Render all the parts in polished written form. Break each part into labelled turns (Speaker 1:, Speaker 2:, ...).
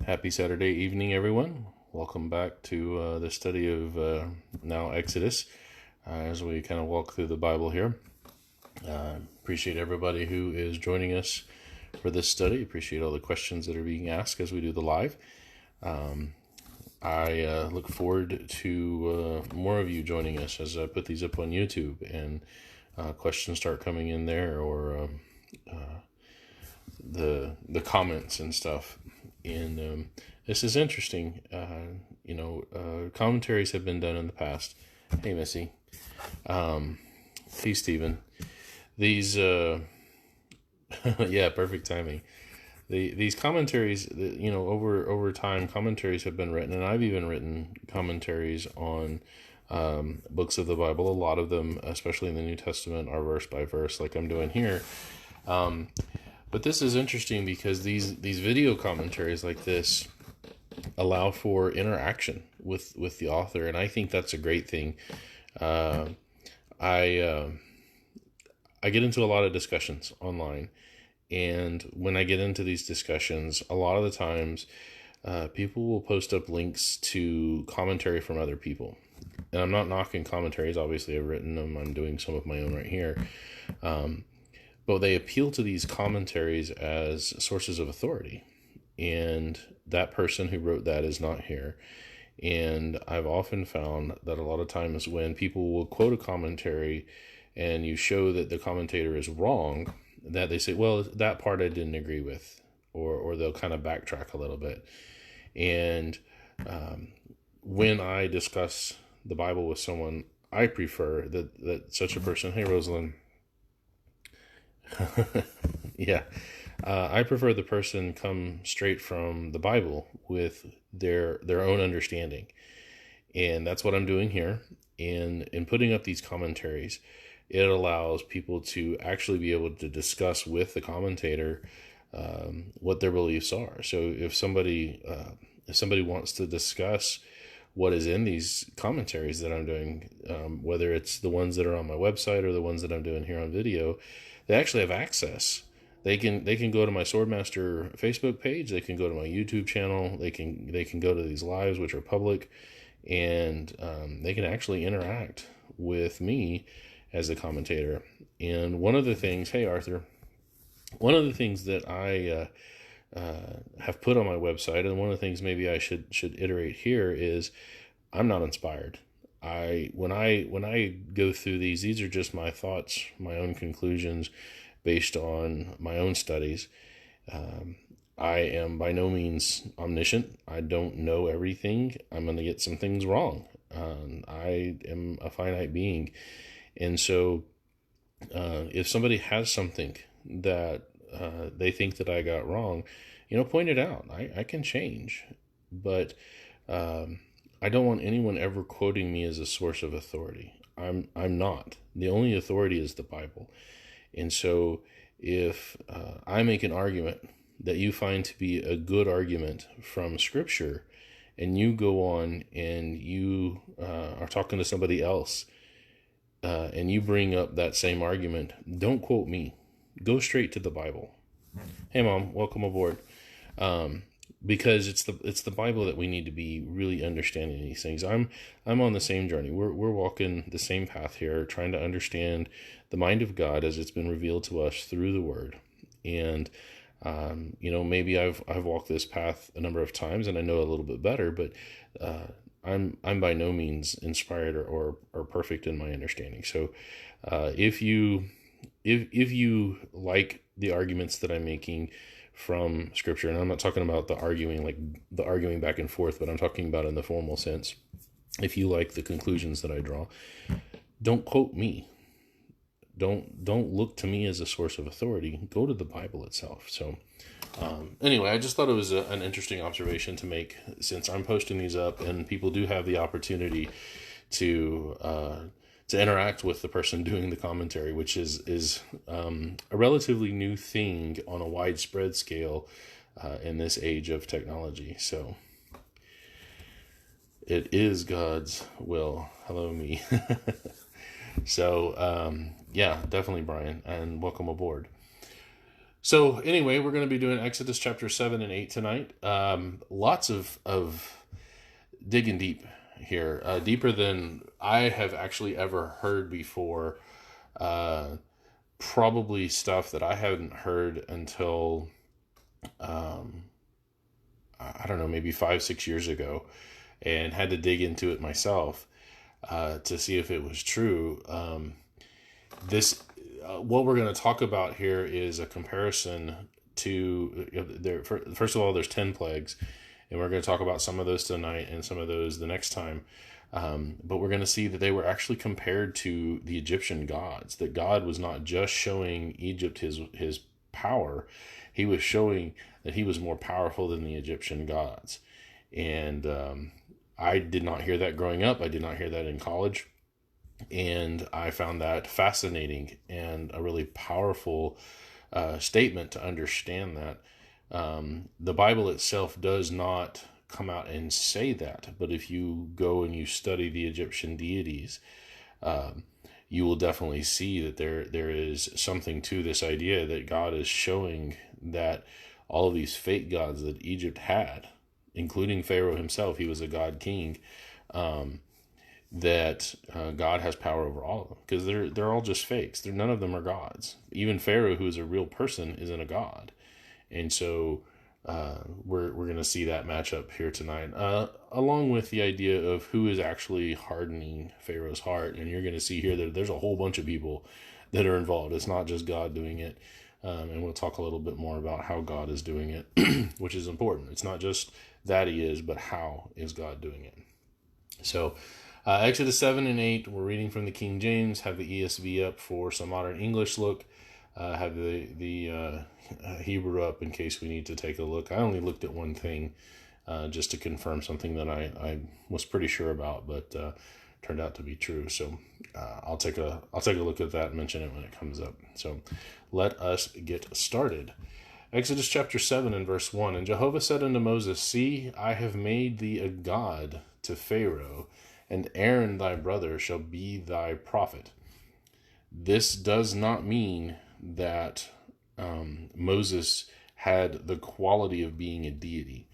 Speaker 1: Happy Saturday evening, everyone. Welcome back to the study of now Exodus as we kind of walk through the Bible here. Appreciate everybody who is joining us for this study. Appreciate all the questions that are being asked as we do the live. I look forward to more of you joining us as I put these up on YouTube and questions start coming in there, or the comments and stuff. And this is interesting. Commentaries have been done in the past. Hey, Missy. Hey, Stephen. These, yeah, perfect timing. These commentaries, over time, commentaries have been written, and I've even written commentaries on books of the Bible. A lot of them, especially in the New Testament, are verse by verse, like I'm doing here. But this is interesting because these video commentaries like this allow for interaction with the author, and I think that's a great thing. I get into a lot of discussions online, and when I get into these discussions, a lot of the times people will post up links to commentary from other people. And I'm not knocking commentaries. Obviously, I've written them. I'm doing some of my own right here. But they appeal to these commentaries as sources of authority. And that person who wrote that is not here. And I've often found that a lot of times when people will quote a commentary and you show that the commentator is wrong, that they say, well, that part I didn't agree with, or they'll kind of backtrack a little bit. And when I discuss the Bible with someone, I prefer that such a person, hey, Rosalind, yeah, I prefer the person come straight from the Bible with their own understanding. And that's what I'm doing here. And in putting up these commentaries, it allows people to actually be able to discuss with the commentator what their beliefs are. So if somebody wants to discuss what is in these commentaries that I'm doing, whether it's the ones that are on my website or the ones that I'm doing here on video, they actually have access. They can go to my Swordmaster Facebook page. They can go to my YouTube channel. They can go to these lives, which are public, and they can actually interact with me as a commentator. And one of the things, hey Arthur, one of the things that I have put on my website, and one of the things maybe I should iterate here, is I'm not inspired. When I go through these are just my thoughts, my own conclusions based on my own studies. I am by no means omniscient. I don't know everything. I'm going to get some things wrong. I am a finite being. And so if somebody has something that they think that I got wrong, point it out. I can change. But I don't want anyone ever quoting me as a source of authority. I'm not. The only authority is the Bible. And so if I make an argument that you find to be a good argument from Scripture, and you go on and you are talking to somebody else, and you bring up that same argument, don't quote me. Go straight to the Bible. Hey, Mom, welcome aboard. Because it's the Bible that we need to be really understanding these things. I'm on the same journey. We're walking the same path here, trying to understand the mind of God as it's been revealed to us through the Word. And maybe I've walked this path a number of times and I know a little bit better, but I'm by no means inspired or perfect in my understanding. So if you like the arguments that I'm making from Scripture, and I'm not talking about the arguing back and forth, but I'm talking about in the formal sense. If you like the conclusions that I draw, don't quote me. Don't look to me as a source of authority. Go to the Bible itself. So anyway, I just thought it was an interesting observation to make, since I'm posting these up and people do have the opportunity to interact with the person doing the commentary, which is a relatively new thing on a widespread scale in this age of technology. So it is God's will. Hello, me. So yeah, definitely, Brian, and welcome aboard. So anyway, we're going to be doing Exodus chapter 7 and 8 tonight. Lots of digging deep here, deeper than I have actually ever heard before. Uh, Probably stuff that I hadn't heard until, um, I don't know, maybe 5, 6 years ago, and had to dig into it myself to see if it was true. This What we're going to talk about here is a comparison to first of all, there's 10 plagues, and we're going to talk about some of those tonight and some of those the next time. But we're going to see that they were actually compared to the Egyptian gods, that God was not just showing Egypt his power, he was showing that he was more powerful than the Egyptian gods. And I did not hear that growing up. I did not hear that in college. And I found that fascinating and a really powerful statement to understand that. The Bible itself does not come out and say that, but if you go and you study the Egyptian deities, you will definitely see that there is something to this idea that God is showing that all of these fake gods that Egypt had, including Pharaoh himself, he was a god king, that God has power over all of them, because they're all just fakes. None of them are gods. Even Pharaoh, who is a real person, isn't a god. And so we're going to see that matchup here tonight, along with the idea of who is actually hardening Pharaoh's heart. And you're going to see here that there's a whole bunch of people that are involved. It's not just God doing it. And we'll talk a little bit more about how God is doing it, which is important. It's not just that he is, but how is God doing it. So Exodus 7 and 8, we're reading from the King James, have the ESV up for some modern English look, have the Hebrew up in case we need to take a look. I only looked at one thing just to confirm something that I was pretty sure about, but turned out to be true. So I'll take a look at that and mention it when it comes up. So let us get started. Exodus chapter 7 and verse 1. And Jehovah said unto Moses, See, I have made thee a god to Pharaoh, and Aaron thy brother shall be thy prophet. This does not mean that Moses had the quality of being a deity.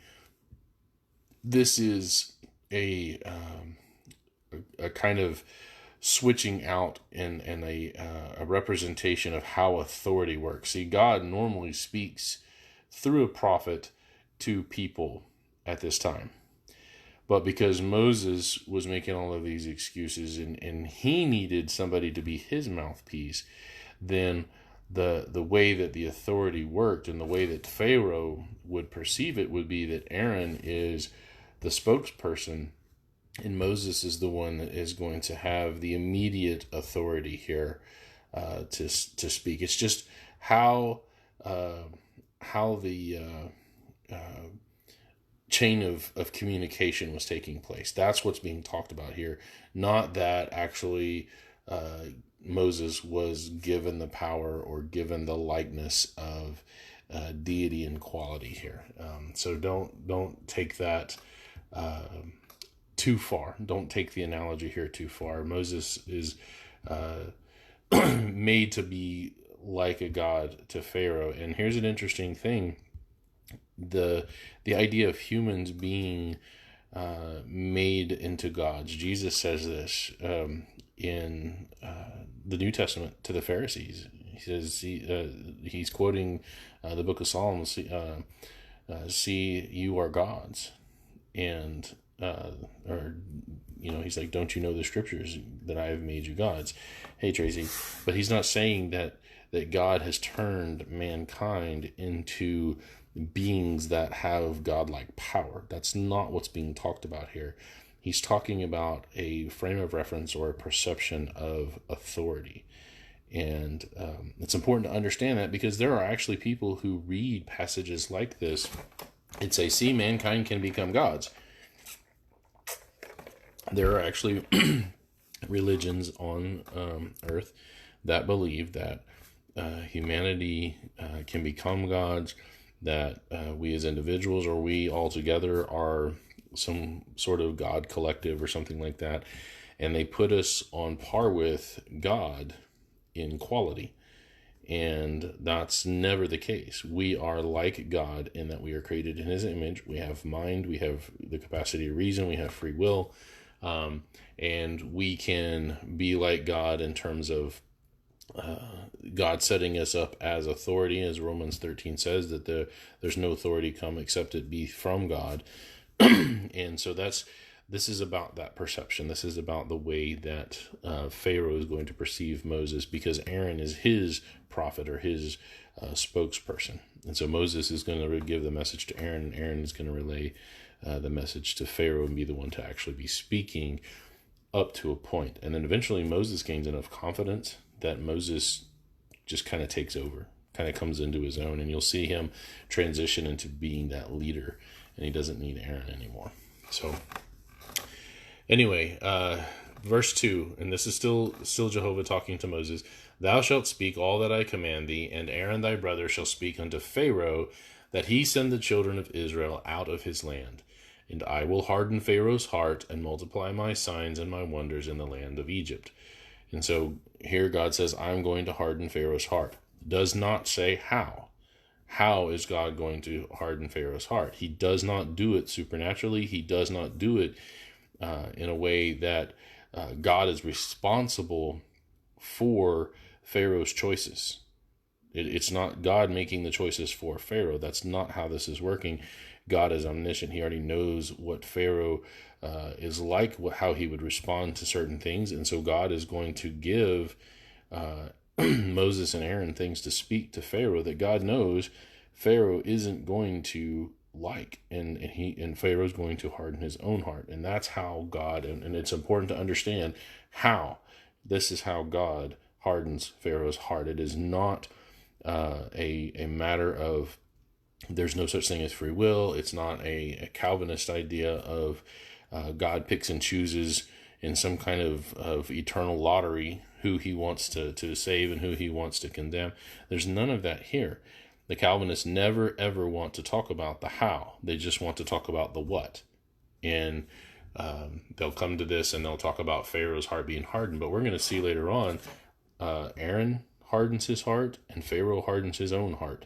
Speaker 1: This is a kind of switching out and a representation of how authority works. See, God normally speaks through a prophet to people at this time. But because Moses was making all of these excuses and he needed somebody to be his mouthpiece, then the way that the authority worked and the way that Pharaoh would perceive it would be that Aaron is the spokesperson and Moses is the one that is going to have the immediate authority here to speak. It's just how the chain of communication was taking place. That's what's being talked about here, not that actually Moses was given the power or given the likeness of deity and quality here. So don't take that too far. Don't take the analogy here too far. Moses is made to be like a god to Pharaoh. And here's an interesting thing. The idea of humans being made into gods. Jesus says this in the New Testament to the Pharisees. He says he's quoting the book of Psalms. See, you are gods, and he's like, don't you know the scriptures that I have made you gods? Hey, Tracy, but he's not saying that God has turned mankind into beings that have godlike power. That's not what's being talked about here. He's talking about a frame of reference or a perception of authority. And it's important to understand that, because there are actually people who read passages like this and say, see, mankind can become gods. There are actually religions on earth that believe that humanity can become gods, that we as individuals or we all together are some sort of God collective or something like that. And they put us on par with God in quality. And that's never the case. We are like God in that we are created in his image. We have mind, we have the capacity to reason, we have free will. And we can be like God in terms of God setting us up as authority, as Romans 13 says, that there's no authority come except it be from God. And so this is about that perception. This is about the way that Pharaoh is going to perceive Moses, because Aaron is his prophet or his spokesperson. And so Moses is going to give the message to Aaron, and Aaron is going to relay the message to Pharaoh and be the one to actually be speaking up to a point. And then eventually Moses gains enough confidence that Moses just kind of takes over, kind of comes into his own, and you'll see him transition into being that leader, and he doesn't need Aaron anymore. So anyway, verse 2, and this is still Jehovah talking to Moses. Thou shalt speak all that I command thee, and Aaron thy brother shall speak unto Pharaoh, that he send the children of Israel out of his land. And I will harden Pharaoh's heart, and multiply my signs and my wonders in the land of Egypt. And so here God says, I'm going to harden Pharaoh's heart. Does not say how. How is God going to harden Pharaoh's heart? He does not do it supernaturally. He does not do it in a way that God is responsible for Pharaoh's choices. It's not God making the choices for Pharaoh. That's not how this is working. God is omniscient. He already knows what Pharaoh is like, how he would respond to certain things. And so God is going to give Moses and Aaron things to speak to Pharaoh that God knows Pharaoh isn't going to like. And Pharaoh's going to harden his own heart. And that's how God, and it's important to understand how. This is how God hardens Pharaoh's heart. It is not a matter of there's no such thing as free will. It's not a Calvinist idea of God picks and chooses in some kind of eternal lottery who he wants to save and who he wants to condemn. There's none of that here. The Calvinists never, ever want to talk about the how. They just want to talk about the what. And they'll come to this and they'll talk about Pharaoh's heart being hardened. But we're going to see later on, Aaron hardens his heart and Pharaoh hardens his own heart.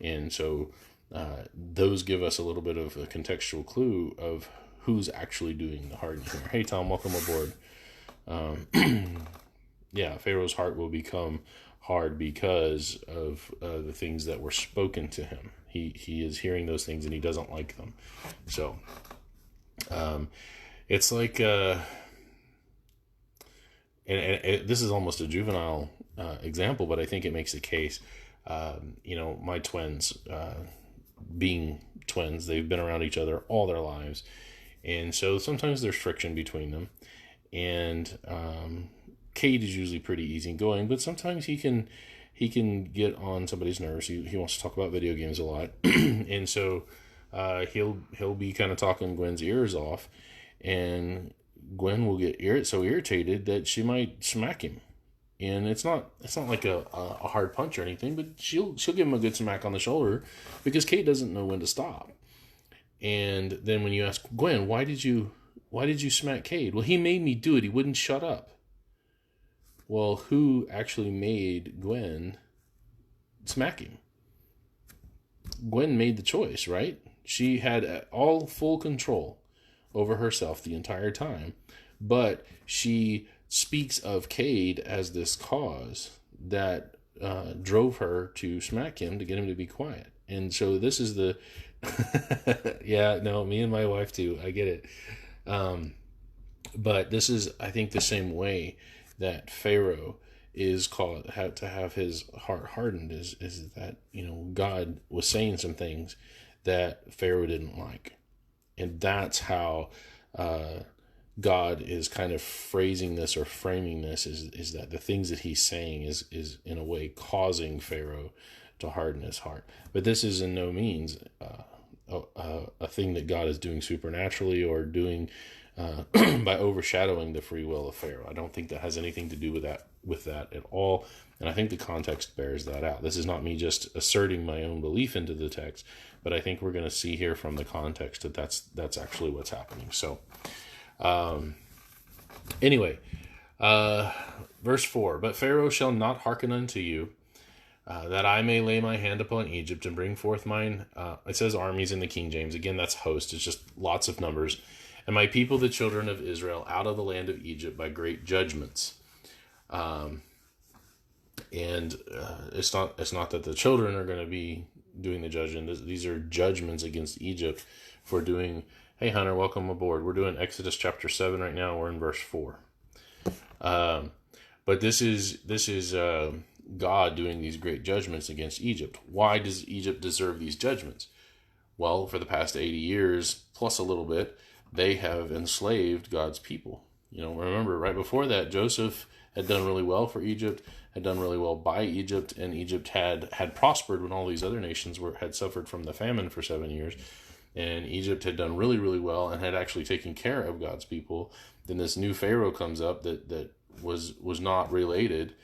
Speaker 1: And so those give us a little bit of a contextual clue of who's actually doing the hardening here. Hey, Tom, welcome aboard. Yeah, Pharaoh's heart will become hard because of the things that were spoken to him. He is hearing those things and he doesn't like them. So it's like, and this is almost a juvenile example, but I think it makes a case. My twins, being twins, they've been around each other all their lives. And so sometimes there's friction between them. And Cade is usually pretty easygoing, but sometimes he can get on somebody's nerves. He wants to talk about video games a lot. And so he'll be kind of talking Gwen's ears off, and Gwen will get so irritated that she might smack him. And it's not like a hard punch or anything, but she'll give him a good smack on the shoulder because Cade doesn't know when to stop. And then when you ask Gwen, why did you smack Cade? Well, he made me do it. He wouldn't shut up. Well, who actually made Gwen smack him? Gwen made the choice, right? She had all full control over herself the entire time, but she speaks of Cade as this cause that drove her to smack him to get him to be quiet. And so this is the yeah, no, me and my wife too, I get it. But this is, I think, the same way that Pharaoh is called to have his heart hardened is that, God was saying some things that Pharaoh didn't like. And that's how God is kind of phrasing this or framing this is that the things that he's saying is in a way causing Pharaoh to harden his heart. But this is in no means a thing that God is doing supernaturally or doing by overshadowing the free will of Pharaoh. I don't think that has anything to do with that at all. And I think the context bears that out. This is not me just asserting my own belief into the text, but I think we're going to see here from the context that that's actually what's happening. So anyway, verse 4, but Pharaoh shall not hearken unto you, that I may lay my hand upon Egypt and bring forth mine, it says armies in the King James. Again, that's host. It's just lots of numbers. And my people, the children of Israel, out of the land of Egypt by great judgments. And it's not that the children are going to be doing the judging. These are judgments against Egypt for doing. Hey, Hunter, welcome aboard. We're doing Exodus chapter 7 right now. We're in verse 4. But this is God doing these great judgments against Egypt. Why does Egypt deserve these judgments? Well, for the past 80 years, plus a little bit, they have enslaved God's people. Remember, right before that, Joseph had done really well for Egypt, had done really well by Egypt, and Egypt had prospered when all these other nations had suffered from the famine for 7 years. And Egypt had done really, really well and had actually taken care of God's people. Then this new Pharaoh comes up that was not related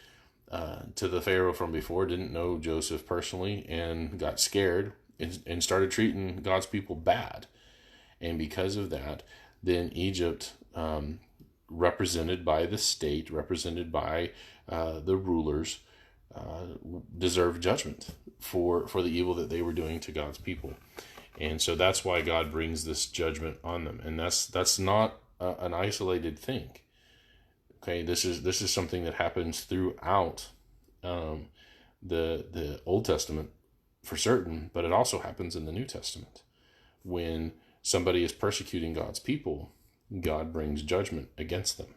Speaker 1: to the Pharaoh from before, didn't know Joseph personally, and got scared and started treating God's people bad. And because of that, then Egypt, represented by the state, represented by the rulers, deserved judgment for the evil that they were doing to God's people. And so that's why God brings this judgment on them. And that's not an isolated thing. Okay, this is something that happens throughout the Old Testament for certain, but it also happens in the New Testament. When somebody is persecuting God's people, God brings judgment against them.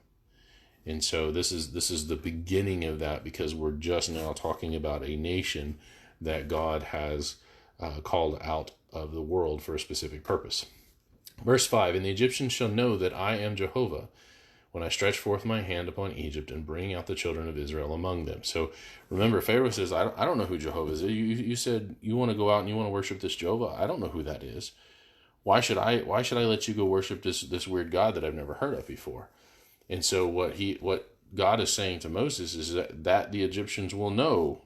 Speaker 1: And so this is the beginning of that, because we're just now talking about a nation that God has called out of the world for a specific purpose. Verse 5, and the Egyptians shall know that I am Jehovah, when I stretch forth my hand upon Egypt and bring out the children of Israel among them. So remember, Pharaoh says, I don't know who Jehovah is. You said you want to go out and you want to worship this Jehovah. I don't know who that is. Why should I let you go worship this weird God that I've never heard of before? And so what God is saying to Moses is that the Egyptians will know.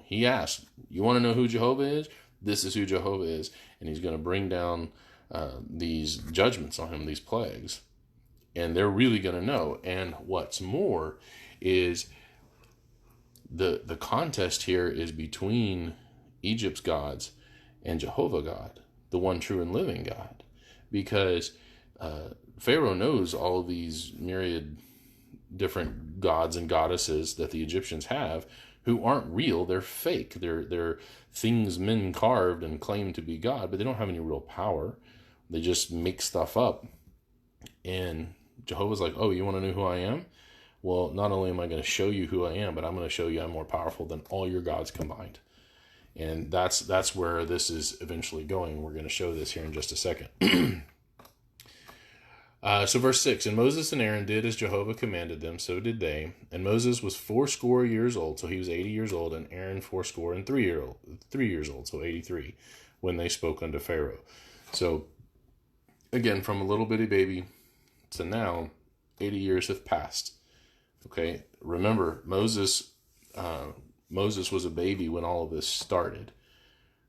Speaker 1: He asked, you want to know who Jehovah is? This is who Jehovah is. And he's going to bring down these judgments on him, these plagues. And they're really going to know. And what's more is the contest here is between Egypt's gods and Jehovah God, the one true and living God. Because Pharaoh knows all of these myriad different gods and goddesses that the Egyptians have who aren't real. They're fake. They're things men carved and claim to be God, but they don't have any real power. They just make stuff up. And Jehovah's like, oh, you want to know who I am? Well, not only am I going to show you who I am, but I'm going to show you I'm more powerful than all your gods combined. And that's where this is eventually going. We're going to show this here in just a second. So verse 6, and Moses and Aaron did as Jehovah commanded them, so did they. And Moses was 80 years old, so he was 80 years old, and Aaron 3 years old, so 83, when they spoke unto Pharaoh. So again, from a little bitty baby to now, 80 years have passed. Okay, remember, Moses was a baby when all of this started.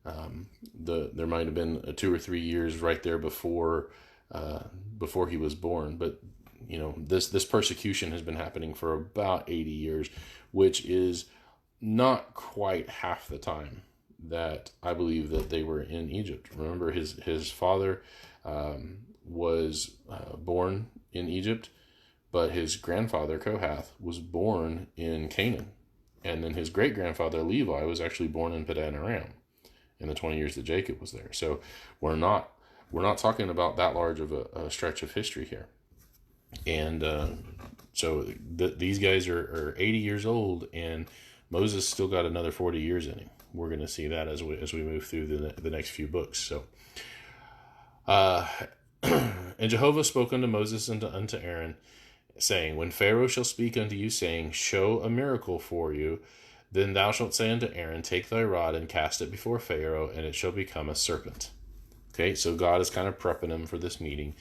Speaker 1: There might have been 2 or 3 years right there before he was born, but this persecution has been happening for about 80 years, which is not quite half the time that I believe that they were in Egypt. Remember, his father was born in Egypt, but his grandfather Kohath was born in Canaan, and then his great grandfather Levi was actually born in Padan Aram in the 20 years that Jacob was there. So we're not talking about that large of a stretch of history here. And so these guys are 80 years old, and Moses still got another 40 years in him. We're going to see that as we move through the next few books. So, and Jehovah spoke unto Moses and unto Aaron, saying, when Pharaoh shall speak unto you, saying, show a miracle for you, then thou shalt say unto Aaron, take thy rod and cast it before Pharaoh, and it shall become a serpent. Okay, so God is kind of prepping him for this meeting.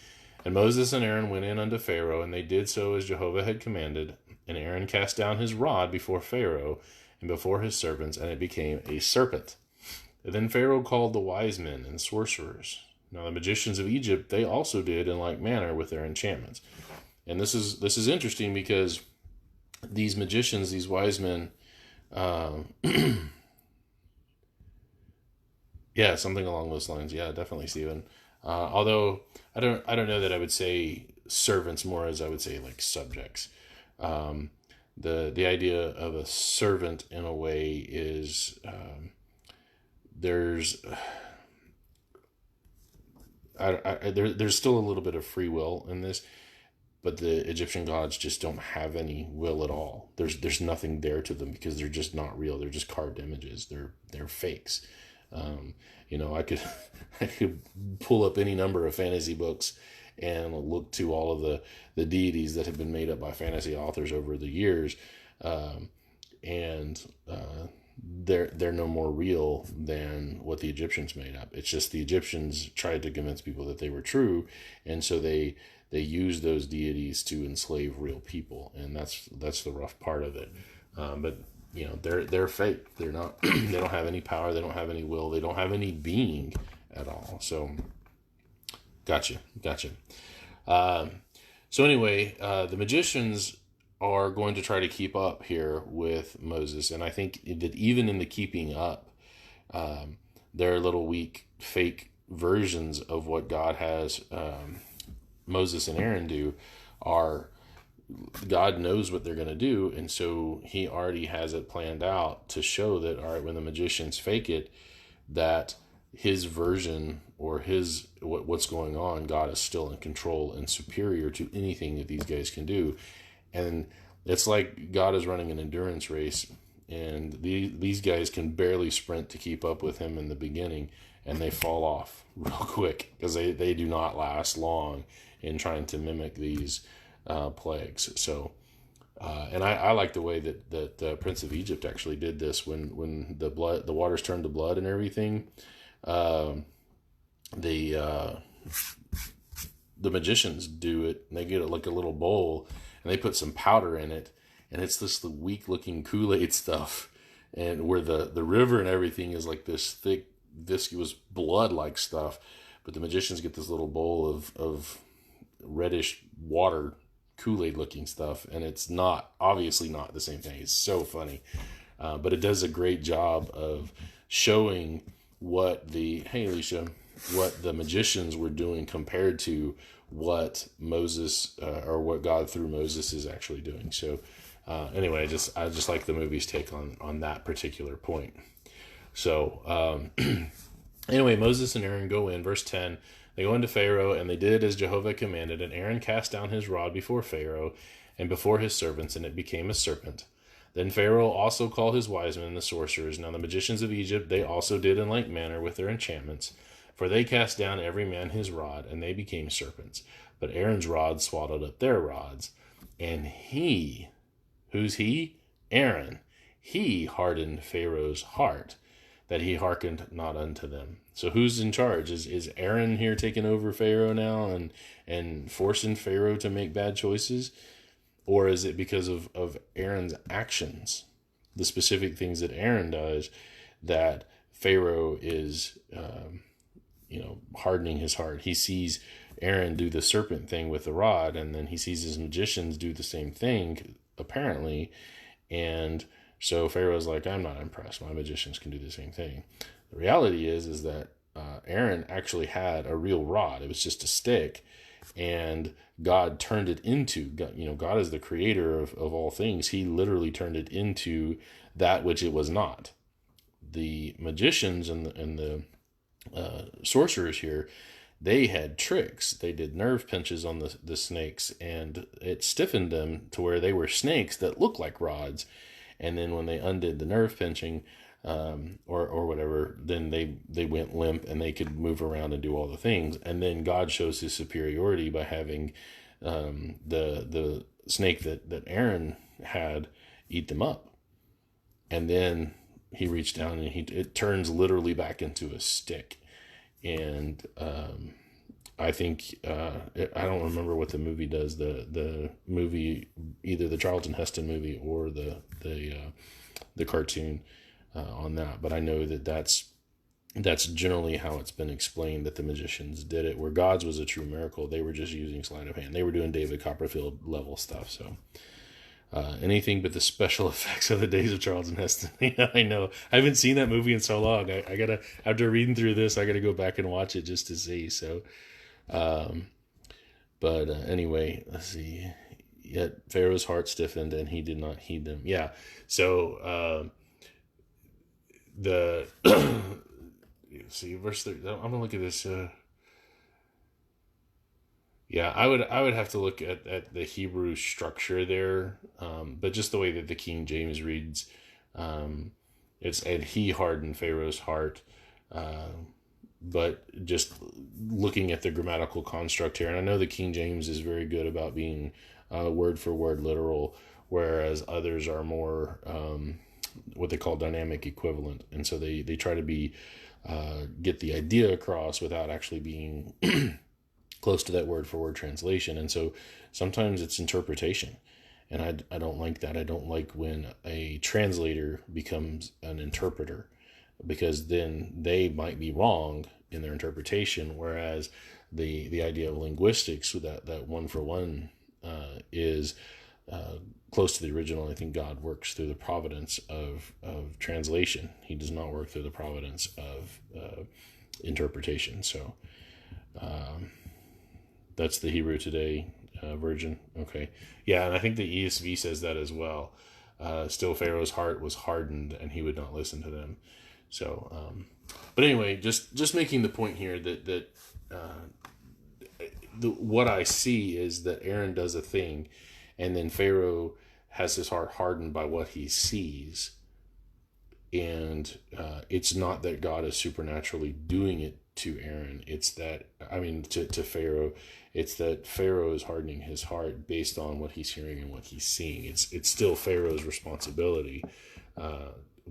Speaker 1: And Moses and Aaron went in unto Pharaoh, and they did so as Jehovah had commanded. And Aaron cast down his rod before Pharaoh and before his servants, and it became a serpent. And then Pharaoh called the wise men and sorcerers. Now the magicians of Egypt, they also did in like manner with their enchantments. And this is interesting, because these magicians, these wise men, Yeah, something along those lines. Yeah, definitely, Stephen. Although I don't know that I would say servants more as I would say like subjects. Um, the idea of a servant in a way is there's there's still a little bit of free will in this, but the Egyptian gods just don't have any will at all. There's nothing there to them because they're just not real. They're just carved images. They're fakes. Um, I could I could pull up any number of fantasy books and look to all of the deities that have been made up by fantasy authors over the years, um, and they're no more real than what the Egyptians made up. It's just the Egyptians tried to convince people that they were true, and so they use those deities to enslave real people, and that's the rough part of it. But they're fake. They're not. They don't have any power. They don't have any will. They don't have any being at all. So, gotcha. Um, so anyway, the magicians are going to try to keep up here with Moses, and I think that even in the keeping up, they're little weak, fake versions of what God has Moses and Aaron do. Are God knows what they're going to do, and so he already has it planned out to show that, all right, when the magicians fake it, that his version or his what's going on, God is still in control and superior to anything that these guys can do. And it's like God is running an endurance race, and these guys can barely sprint to keep up with him in the beginning, and they fall off real quick because they do not last long in trying to mimic these plagues. So, and I like the way that Prince of Egypt actually did this when the waters turned to blood and everything. Um, the the magicians do it. And they get it like a little bowl, and they put some powder in it, and it's this weak looking Kool-Aid stuff, and where the river and everything is like this thick viscous blood like stuff, but the magicians get this little bowl of reddish water Kool-Aid looking stuff, and it's obviously not the same thing. It's so funny, but it does a great job of showing what the magicians were doing compared to what Moses or what God through Moses is actually doing. So anyway, I just like the movie's take on that particular point. So anyway, Moses and Aaron go in, verse 10. They go into Pharaoh, and they did as Jehovah commanded, and Aaron cast down his rod before Pharaoh and before his servants, and it became a serpent. Then Pharaoh also called his wise men and the sorcerers. Now the magicians of Egypt, they also did in like manner with their enchantments, for they cast down every man his rod, and they became serpents. But Aaron's rod swallowed up their rods, and who's he? Aaron. He hardened Pharaoh's heart, that he hearkened not unto them. So who's in charge? Is Aaron here taking over Pharaoh now and forcing Pharaoh to make bad choices? Or is it because of Aaron's actions, the specific things that Aaron does, that Pharaoh is hardening his heart? He sees Aaron do the serpent thing with the rod, and then he sees his magicians do the same thing, apparently, and so Pharaoh's like, I'm not impressed. My magicians can do the same thing. The reality is that Aaron actually had a real rod. It was just a stick, and God turned it into, God is the creator of all things. He literally turned it into that which it was not. The magicians and the sorcerers here, they had tricks. They did nerve pinches on the snakes, and it stiffened them to where they were snakes that looked like rods. And then when they undid the nerve pinching, or whatever, then they went limp and they could move around and do all the things. And then God shows his superiority by having the snake that Aaron had eat them up. And then he reached down and it turns literally back into a stick. And I think I don't remember what the movie does. The movie, either the Charlton Heston movie or the cartoon on that. But I know that's generally how it's been explained, that the magicians did it. Where God's was a true miracle, they were just using sleight of hand. They were doing David Copperfield level stuff. So Anything but the special effects of the Days of Charlton Heston. Yeah, I know. I haven't seen that movie in so long. I gotta, after reading through this, I gotta go back and watch it just to see. So, but anyway, let's see. Yet Pharaoh's heart stiffened, and he did not heed them. Yeah. So the see verse 3. I'm gonna look at this. Yeah, I would have to look at the Hebrew structure there, but just the way that the King James reads, it's and he hardened Pharaoh's heart, but just looking at the grammatical construct here, and I know the King James is very good about being word for word literal, whereas others are more what they call dynamic equivalent, and so they try to be get the idea across without actually being close to that word for word translation. And so sometimes it's interpretation, and I don't like that. I don't like when a translator becomes an interpreter, because then they might be wrong in their interpretation, whereas the idea of linguistics, that one for one is close to the original. I think God works through the providence of translation. He does not work through the providence of interpretation. So that's the Hebrew Today version. Okay. Yeah, and I think the ESV says that as well. Still Pharaoh's heart was hardened, and he would not listen to them. So, but anyway, just making the point here that what I see is that Aaron does a thing, and then Pharaoh has his heart hardened by what he sees. And it's not that God is supernaturally doing it to Aaron. It's that, to Pharaoh, it's that Pharaoh is hardening his heart based on what he's hearing and what he's seeing. It's still Pharaoh's responsibility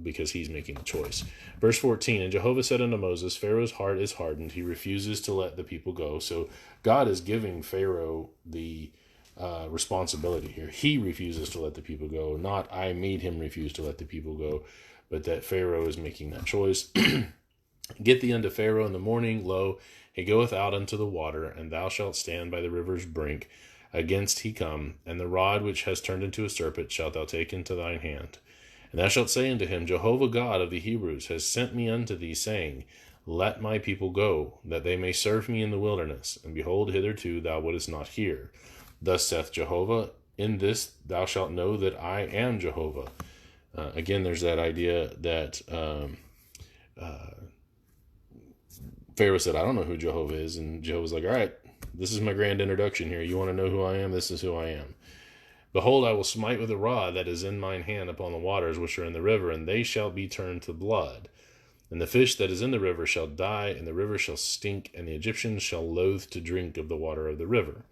Speaker 1: because he's making the choice. Verse 14, and Jehovah said unto Moses, Pharaoh's heart is hardened. He refuses to let the people go. So God is giving Pharaoh the responsibility here. He refuses to let the people go, not I made him refuse to let the people go, but that Pharaoh is making that choice. Get thee unto Pharaoh in the morning, lo, he goeth out unto the water, and thou shalt stand by the river's brink, against he come, and the rod which has turned into a serpent shalt thou take into thine hand. And thou shalt say unto him, Jehovah God of the Hebrews has sent me unto thee, saying, Let my people go, that they may serve me in the wilderness. And behold, hitherto thou wouldest not hear. Thus saith Jehovah, in this thou shalt know that I am Jehovah. Again, there's that idea that Pharaoh said, I don't know who Jehovah is. And Jehovah's like, all right, this is my grand introduction here. You want to know who I am? This is who I am. Behold, I will smite with a rod that is in mine hand upon the waters which are in the river, and they shall be turned to blood. And the fish that is in the river shall die, and the river shall stink, and the Egyptians shall loathe to drink of the water of the river.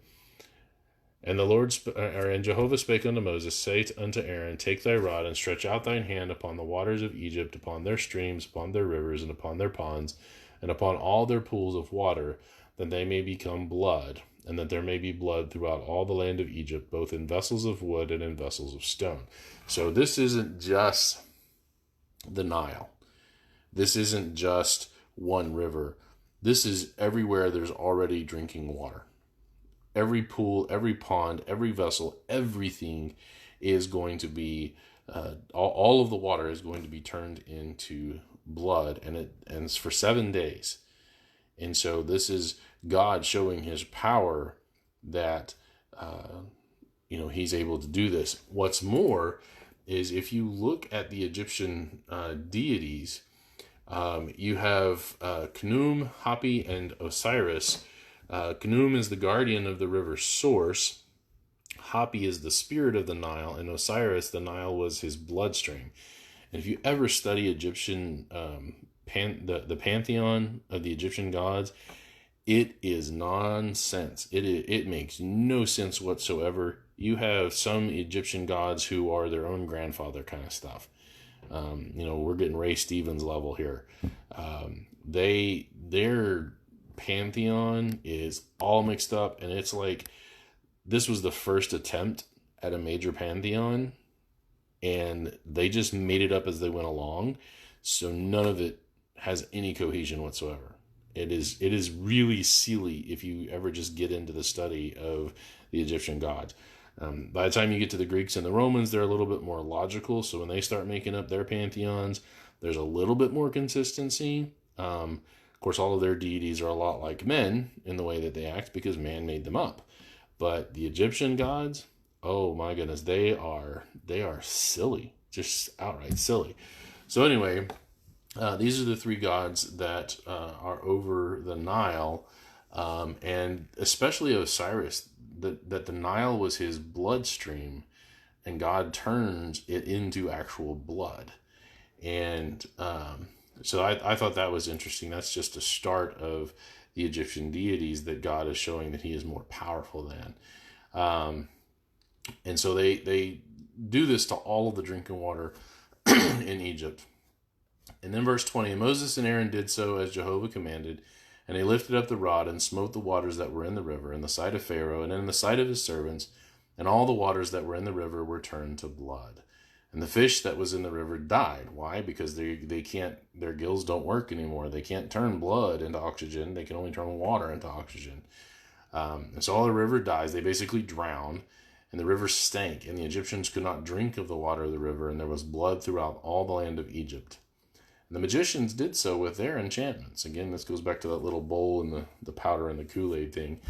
Speaker 1: And and Jehovah spake unto Moses, say unto Aaron, Take thy rod, and stretch out thine hand upon the waters of Egypt, upon their streams, upon their rivers, and upon their ponds, and upon all their pools of water, that they may become blood, and that there may be blood throughout all the land of Egypt, both in vessels of wood and in vessels of stone. So this isn't just the Nile. This isn't just one river. This is everywhere there's already drinking water. Every pool, every pond, every vessel, everything is going to be, all of the water is going to be turned into blood, and it's for 7 days. And so this is God showing his power that, he's able to do this. What's more is if you look at the Egyptian deities, you have Khnum, Hapi, and Osiris. Khnum is the guardian of the river's source. Hapi is the spirit of the Nile, and Osiris, the Nile, was his bloodstream. And if you ever study Egyptian, the pantheon of the Egyptian gods, it is nonsense. It makes no sense whatsoever. You have some Egyptian gods who are their own grandfather kind of stuff. We're getting Ray Stevens level here. Their pantheon is all mixed up, and it's like this was the first attempt at a major pantheon, and they just made it up as they went along, so none of it has any cohesion whatsoever. It is really silly if you ever just get into the study of the Egyptian gods. By the time you get to the Greeks and the Romans, they're a little bit more logical. So when they start making up their pantheons, there's a little bit more consistency. Of course, all of their deities are a lot like men in the way that they act because man made them up. But the Egyptian gods, oh my goodness, they are silly, just outright silly. So anyway, these are the three gods that are over the Nile, and especially Osiris. That the Nile was his bloodstream, and God turns it into actual blood. And so I thought that was interesting. That's just a start of the Egyptian deities that God is showing that he is more powerful than. And so they do this to all of the drinking water in Egypt. And then verse 20, Moses and Aaron did so as Jehovah commanded, and they lifted up the rod and smote the waters that were in the river in the sight of Pharaoh and in the sight of his servants, and all the waters that were in the river were turned to blood. And the fish that was in the river died. Why? Because they can't, their gills don't work anymore. They can't turn blood into oxygen. They can only turn water into oxygen. And so all the river dies. They basically drown, and the river stank, and the Egyptians could not drink of the water of the river, and there was blood throughout all the land of Egypt. And the magicians did so with their enchantments. Again, this goes back to that little bowl and the powder and the Kool-Aid thing.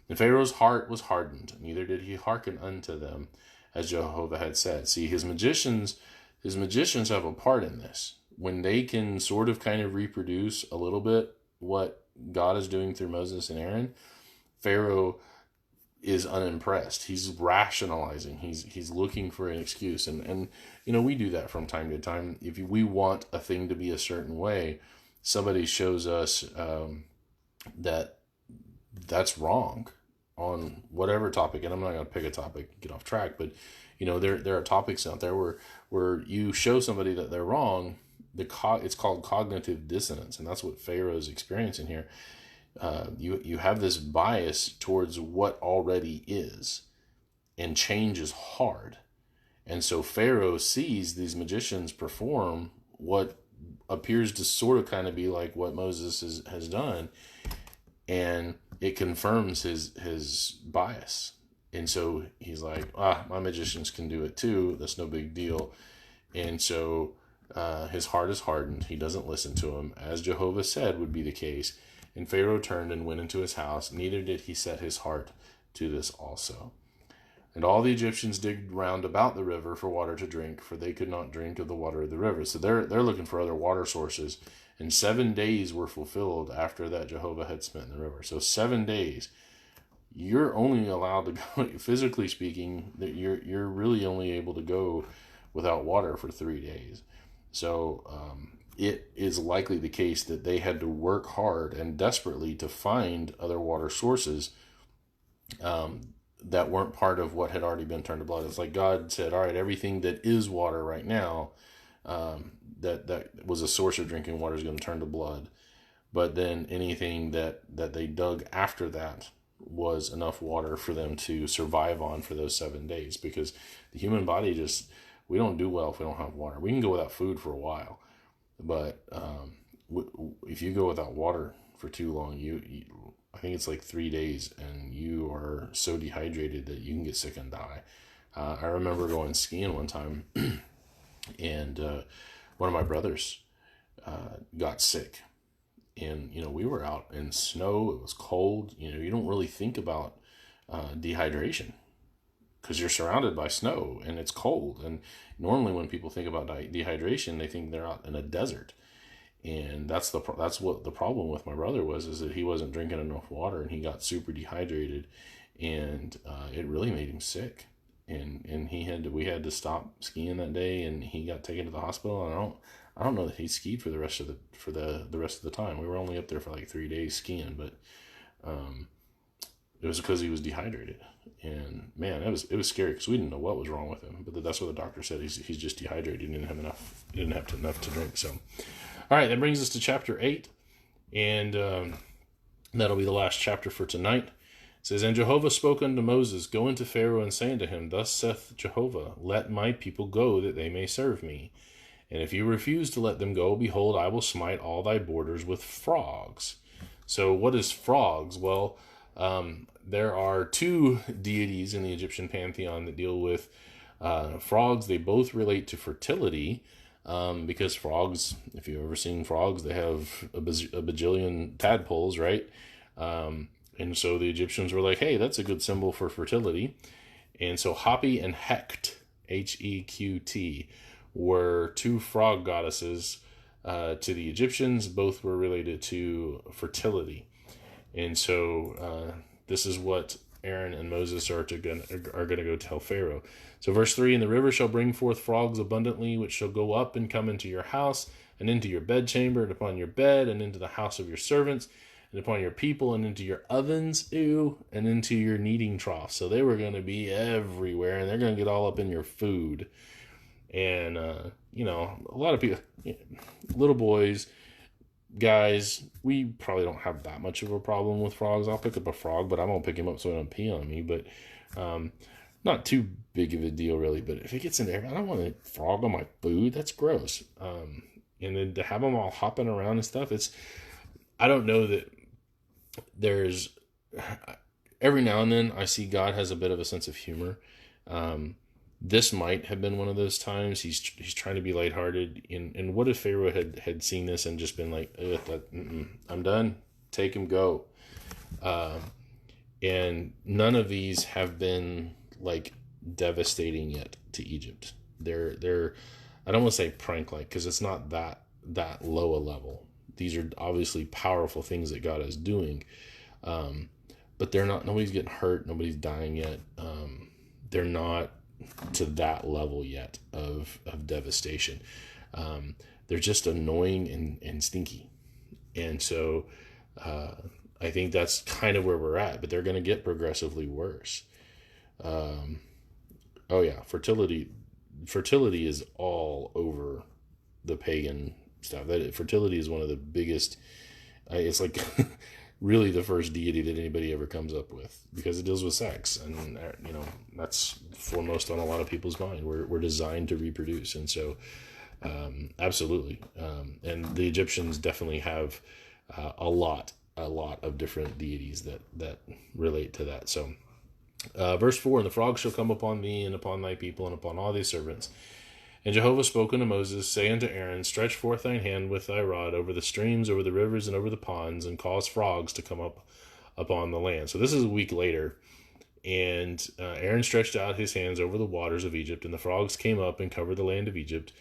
Speaker 1: And Pharaoh's heart was hardened, neither did he hearken unto them, as Jehovah had said. See, his magicians have a part in this. When they can sort of kind of reproduce a little bit what God is doing through Moses and Aaron, Pharaoh is unimpressed. He's rationalizing. He's looking for an excuse. And we do that from time to time. If we want a thing to be a certain way, somebody shows us that that's wrong on whatever topic. And I'm not going to pick a topic and get off track, but there are topics out there where you show somebody that they're wrong. It's called cognitive dissonance, and that's what Pharaoh is experiencing here. You have this bias towards what already is, and change is hard. And so Pharaoh sees these magicians perform what appears to sort of kind of be like what Moses has done, and it confirms his bias. And so he's like, my magicians can do it too. That's no big deal. And so his heart is hardened. He doesn't listen to him, as Jehovah said would be the case. And Pharaoh turned and went into his house. Neither did he set his heart to this also. And all the Egyptians digged round about the river for water to drink, for they could not drink of the water of the river. So they're looking for other water sources. And 7 days were fulfilled after that Jehovah had spent in the river. So 7 days. You're only allowed to go, physically speaking, that you're really only able to go without water for 3 days. So it is likely the case that they had to work hard and desperately to find other water sources that weren't part of what had already been turned to blood. It's like God said, all right, everything that is water right now, that was a source of drinking water is going to turn to blood. But then anything that they dug after that was enough water for them to survive on for those 7 days, because the human body we don't do well if we don't have water. We can go without food for a while, but if you go without water for too long, I think it's like 3 days, and you are so dehydrated that you can get sick and die. I remember going skiing one time, and one of my brothers got sick. And, we were out in snow. It was cold. You don't really think about dehydration because you're surrounded by snow and it's cold. And normally when people think about dehydration, they think they're out in a desert. And that's what the problem with my brother was, is that he wasn't drinking enough water, and he got super dehydrated, and it really made him sick. And we had to stop skiing that day, and he got taken to the hospital. And I don't know that he skied for the rest of the time. We were only up there for like 3 days skiing, but it was because he was dehydrated. And man, it was scary because we didn't know what was wrong with him. But that's what the doctor said. He's just dehydrated. He didn't have enough. He didn't have enough to drink. So, all right, that brings us to chapter 8, and that'll be the last chapter for tonight. It says, And Jehovah spoke unto Moses, Go unto Pharaoh, and say unto him, Thus saith Jehovah, Let my people go, that they may serve me. And if you refuse to let them go, behold, I will smite all thy borders with frogs. So what is frogs? Well, there are two deities in the Egyptian pantheon that deal with frogs. They both relate to fertility, because frogs, if you've ever seen frogs, they have a bajillion tadpoles, right? And so the Egyptians were like, hey, that's a good symbol for fertility. And so Hapi and Heqt, Heqt, were two frog goddesses to the Egyptians. Both were related to fertility. And so this is what Aaron and Moses are going to go tell Pharaoh. So verse 3, and the river shall bring forth frogs abundantly, which shall go up and come into your house, and into your bedchamber, and upon your bed, and into the house of your servants, and upon your people, and into your ovens, and into your kneading troughs. So they were going to be everywhere, and they're going to get all up in your food. And, a lot of people, little boys, guys, we probably don't have that much of a problem with frogs. I'll pick up a frog, but I won't pick him up so he don't pee on me. But not too big of a deal, really. But if it gets in there, I don't want a frog on my food. That's gross. And then to have them all hopping around and stuff, I don't know that there's... Every now and then I see God has a bit of a sense of humor. This might have been one of those times. He's trying to be lighthearted. And what if Pharaoh had seen this and just been like, I'm done. Take him, go. And none of these have been like devastating yet to Egypt. They're I don't want to say prank-like, because it's not that low a level. These are obviously powerful things that God is doing. But they're not, nobody's getting hurt. Nobody's dying yet. They're not to that level yet of devastation. They're just annoying and stinky. And so I think that's kind of where we're at, but they're going to get progressively worse. Fertility is all over the pagan stuff. Fertility is one of the biggest, it's like really the first deity that anybody ever comes up with, because it deals with sex, and that's foremost on a lot of people's mind. We're designed to reproduce, and so absolutely. And the Egyptians definitely have a lot of different deities that relate to that. So verse 4, and the frogs shall come upon thee and upon thy people and upon all thy servants. And Jehovah spoke unto Moses, say unto Aaron, stretch forth thine hand with thy rod over the streams, over the rivers, and over the ponds, and cause frogs to come up upon the land. So this is a week later. And Aaron stretched out his hands over the waters of Egypt, and the frogs came up and covered the land of Egypt.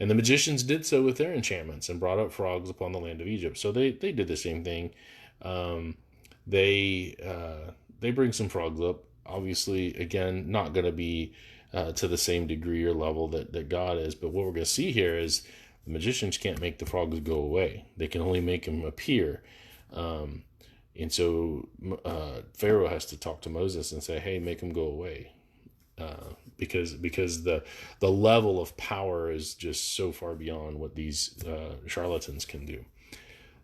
Speaker 1: And the magicians did so with their enchantments, and brought up frogs upon the land of Egypt. So they did the same thing. They bring some frogs up. Obviously, again, not going to be to the same degree or level that God is. But what we're going to see here is the magicians can't make the frogs go away. They can only make them appear. And so Pharaoh has to talk to Moses and say, hey, make them go away. Because the level of power is just so far beyond what these charlatans can do.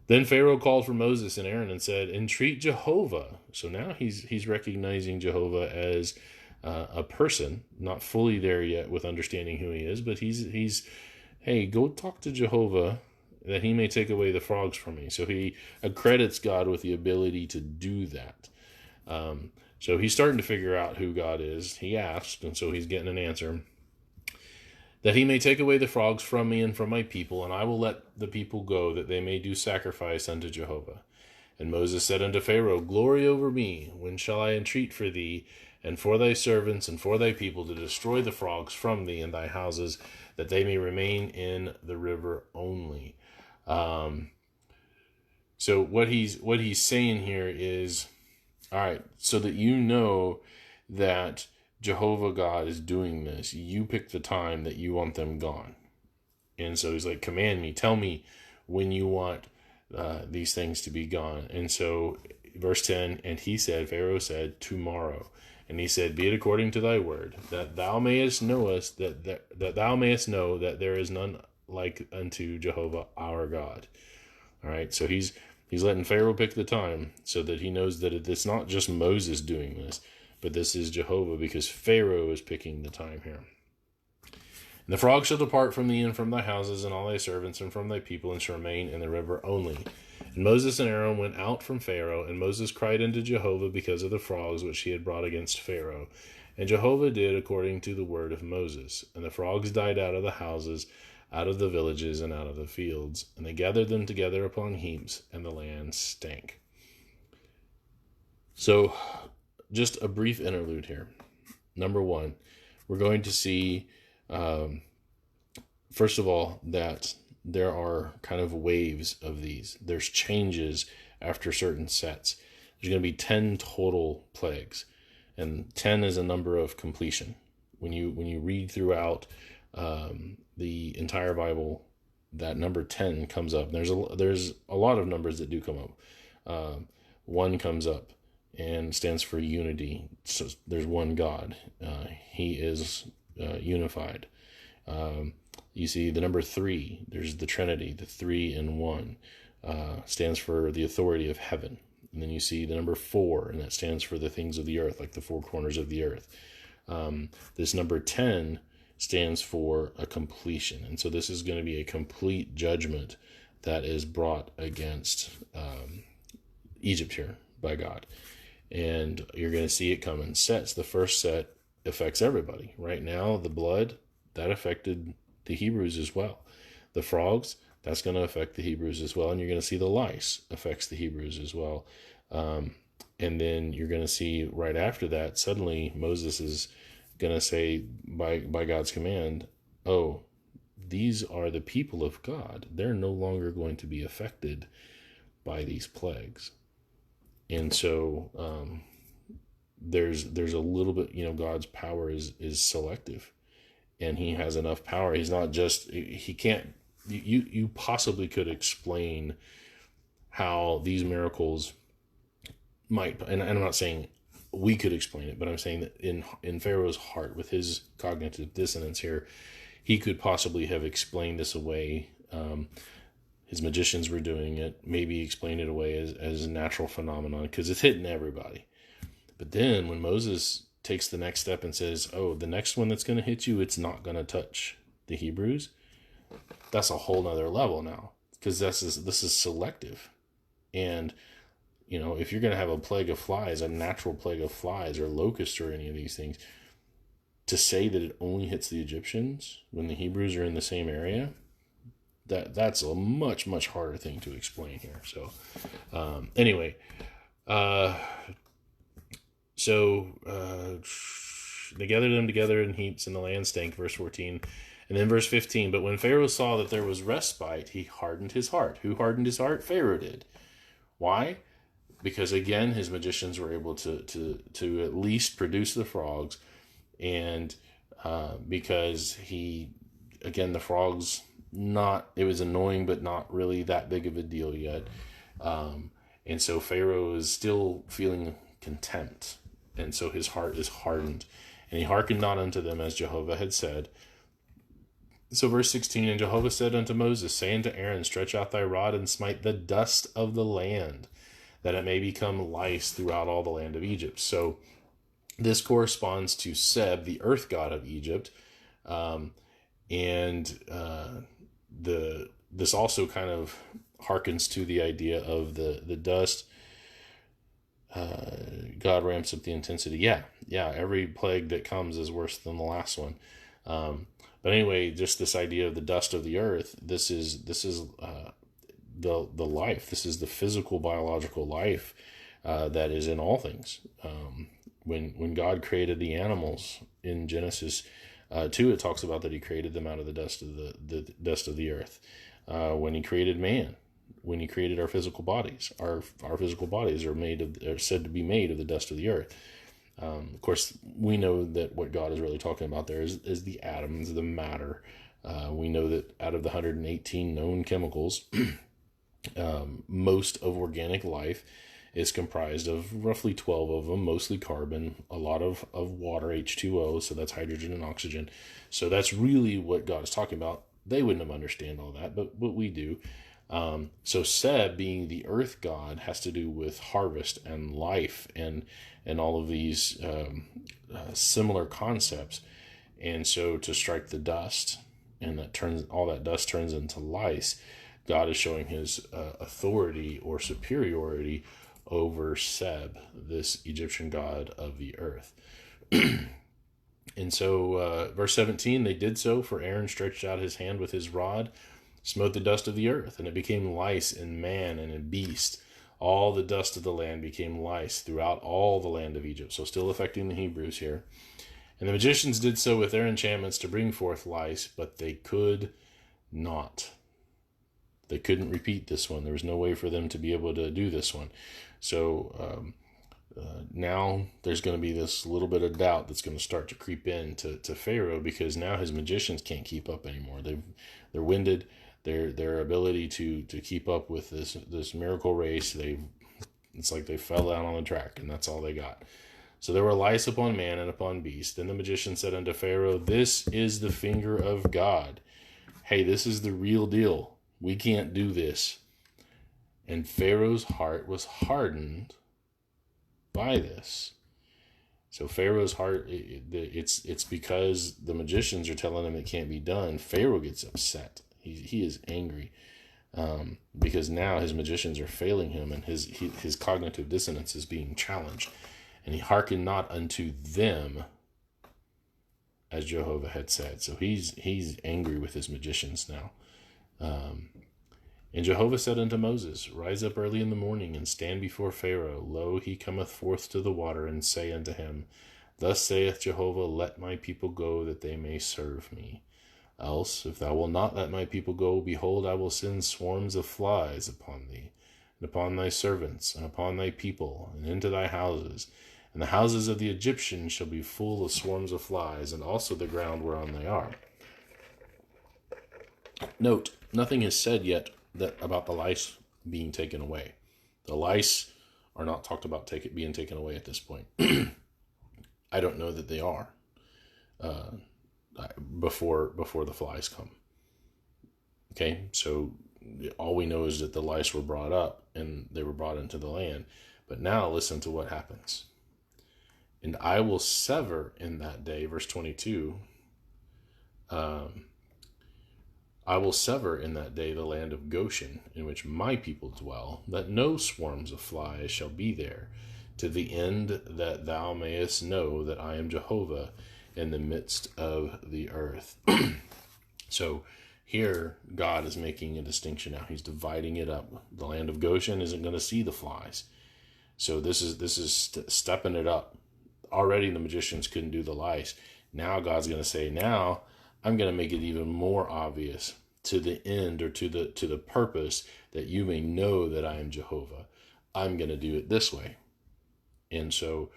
Speaker 1: Then Pharaoh called for Moses and Aaron and said, entreat Jehovah. So now he's recognizing Jehovah as a person, not fully there yet with understanding who he is, but he's hey, go talk to Jehovah that he may take away the frogs from me. So he accredits God with the ability to do that. So he's starting to figure out who God is. He asked, and so he's getting an answer. That he may take away the frogs from me and from my people, and I will let the people go, that they may do sacrifice unto Jehovah. And Moses said unto Pharaoh, glory over me, when shall I entreat for thee, and for thy servants, and for thy people, to destroy the frogs from thee and thy houses, that they may remain in the river only. So what he's saying here is, all right, so that you know that Jehovah God is doing this, you pick the time that you want them gone. And so he's like, command me, tell me when you want these things to be gone. And so verse 10, and he said, Pharaoh said, tomorrow. And he said, be it according to thy word, that thou mayest know us, that thou mayest know that there is none like unto Jehovah our God. All right, so he's letting Pharaoh pick the time so that he knows that it's not just Moses doing this, but this is Jehovah, because Pharaoh is picking the time here. And the frogs shall depart from thee and from thy houses and all thy servants and from thy people, and shall remain in the river only. And Moses and Aaron went out from Pharaoh, and Moses cried unto Jehovah because of the frogs which he had brought against Pharaoh. And Jehovah did according to the word of Moses. And the frogs died out of the houses, out of the villages, and out of the fields. And they gathered them together upon heaps, and the land stank. So, just a brief interlude here. Number one, we're going to see, first of all, that there are kind of waves of these. There's changes after certain sets. There's going to be 10 total plagues, and 10 is a number of completion. When you read throughout the entire Bible, that number 10 comes up. There's a lot of numbers that do come up. 1 comes up and stands for unity. So there's one God. He is unified. You see the number 3, there's the Trinity, the 3 in 1, stands for the authority of heaven. And then you see the number 4, and that stands for the things of the earth, like the 4 corners of the earth. This number 10 stands for a completion. And so this is going to be a complete judgment that is brought against Egypt here by God. And you're going to see it come in sets. The first set affects everybody. Right now, the blood, that affected the Hebrews as well. The frogs, that's going to affect the Hebrews as well. And you're going to see the lice affects the Hebrews as well. And then you're going to see right after that, suddenly Moses is going to say by God's command, oh, these are the people of God. They're no longer going to be affected by these plagues. And so there's a little bit, God's power is selective, and he has enough power. He's not just, he can't, you possibly could explain how these miracles might, and I'm not saying we could explain it, but I'm saying that in Pharaoh's heart, with his cognitive dissonance here, he could possibly have explained this away. His magicians were doing it, maybe explain it away as a natural phenomenon, because it's hitting everybody. But then when Moses takes the next step and says, oh, the next one that's going to hit you, it's not going to touch the Hebrews, that's a whole nother level now, because this is selective. And if you're going to have a plague of flies, a natural plague of flies or locusts or any of these things, to say that it only hits the Egyptians when the Hebrews are in the same area, that's a much, much harder thing to explain here. So anyway, they gathered them together in heaps, and the land stank, verse 14. And then verse 15, but when Pharaoh saw that there was respite, he hardened his heart. Who hardened his heart? Pharaoh did. Why? Because again, his magicians were able to at least produce the frogs, and because the frogs, it was annoying, but not really that big of a deal yet. And so Pharaoh is still feeling contempt, and so his heart is hardened, and he hearkened not unto them as Jehovah had said. So verse 16, and Jehovah said unto Moses, say unto Aaron, stretch out thy rod and smite the dust of the land, that it may become lice throughout all the land of Egypt. So this corresponds to Seb, the earth god of Egypt. This also kind of harkens to the idea of the dust. God ramps up the intensity. Yeah. Every plague that comes is worse than the last one. But anyway, just this idea of the dust of the earth. This is the life. This is the physical, biological life that is in all things. When God created the animals in Genesis 2, it talks about that he created them out of the dust of the dust of the earth. When he created man, when he created our physical bodies, our physical bodies are said to be made of the dust of the earth. Of course, we know that what God is really talking about there is the atoms, the matter. We know that out of the 118 known chemicals, most of organic life is comprised of roughly 12 of them, mostly carbon, a lot of water, H2O, so that's hydrogen and oxygen. So that's really what God is talking about. They wouldn't have understand all that, but we do. So Seb, being the earth god, has to do with harvest and life and all of these similar concepts. And so to strike the dust, and all that dust turns into lice, God is showing his authority or superiority over Seb, this Egyptian god of the earth. And so, verse 17, they did so, for Aaron stretched out his hand with his rod, smote the dust of the earth, and it became lice in man and in beast. All the dust of the land became lice throughout all the land of Egypt. So still affecting the Hebrews here. And the magicians did so with their enchantments to bring forth lice, but they could not. They couldn't repeat this one. There was no way for them to be able to do this one. So now there's going to be this little bit of doubt that's going to start to creep in to Pharaoh, because now his magicians can't keep up anymore. They're winded. Their ability to keep up with this miracle race, it's like they fell down on the track, and that's all they got. So there were lice upon man and upon beast. Then the magician said unto Pharaoh, this is the finger of God. Hey, this is the real deal. We can't do this. And Pharaoh's heart was hardened by this. So Pharaoh's heart, it's because the magicians are telling him it can't be done. Pharaoh gets upset. He is angry because now his magicians are failing him, and his cognitive dissonance is being challenged. And he hearkened not unto them, as Jehovah had said. So he's angry with his magicians now. And Jehovah said unto Moses, rise up early in the morning, and stand before Pharaoh. Lo, he cometh forth to the water, and say unto him, thus saith Jehovah, let my people go, that they may serve me. Else, if thou wilt not let my people go, behold, I will send swarms of flies upon thee, and upon thy servants, and upon thy people, and into thy houses. And the houses of the Egyptians shall be full of swarms of flies, and also the ground whereon they are. Note, nothing is said yet about the lice being taken away. The lice are not talked about being taken away at this point. I don't know that they are before the flies come. Okay, so all we know is that the lice were brought up and they were brought into the land. But now listen to what happens. And I will sever in that day, verse 22, I will sever in that day the land of Goshen, in which my people dwell, that no swarms of flies shall be there, to the end that thou mayest know that I am Jehovah in the midst of the earth. So here, God is making a distinction now. He's dividing it up. The land of Goshen isn't going to see the flies. So this is stepping it up. Already the magicians couldn't do the lice. Now God's going to say, now I'm going to make it even more obvious, to the end, or to the purpose that you may know that I am Jehovah. I'm going to do it this way. And so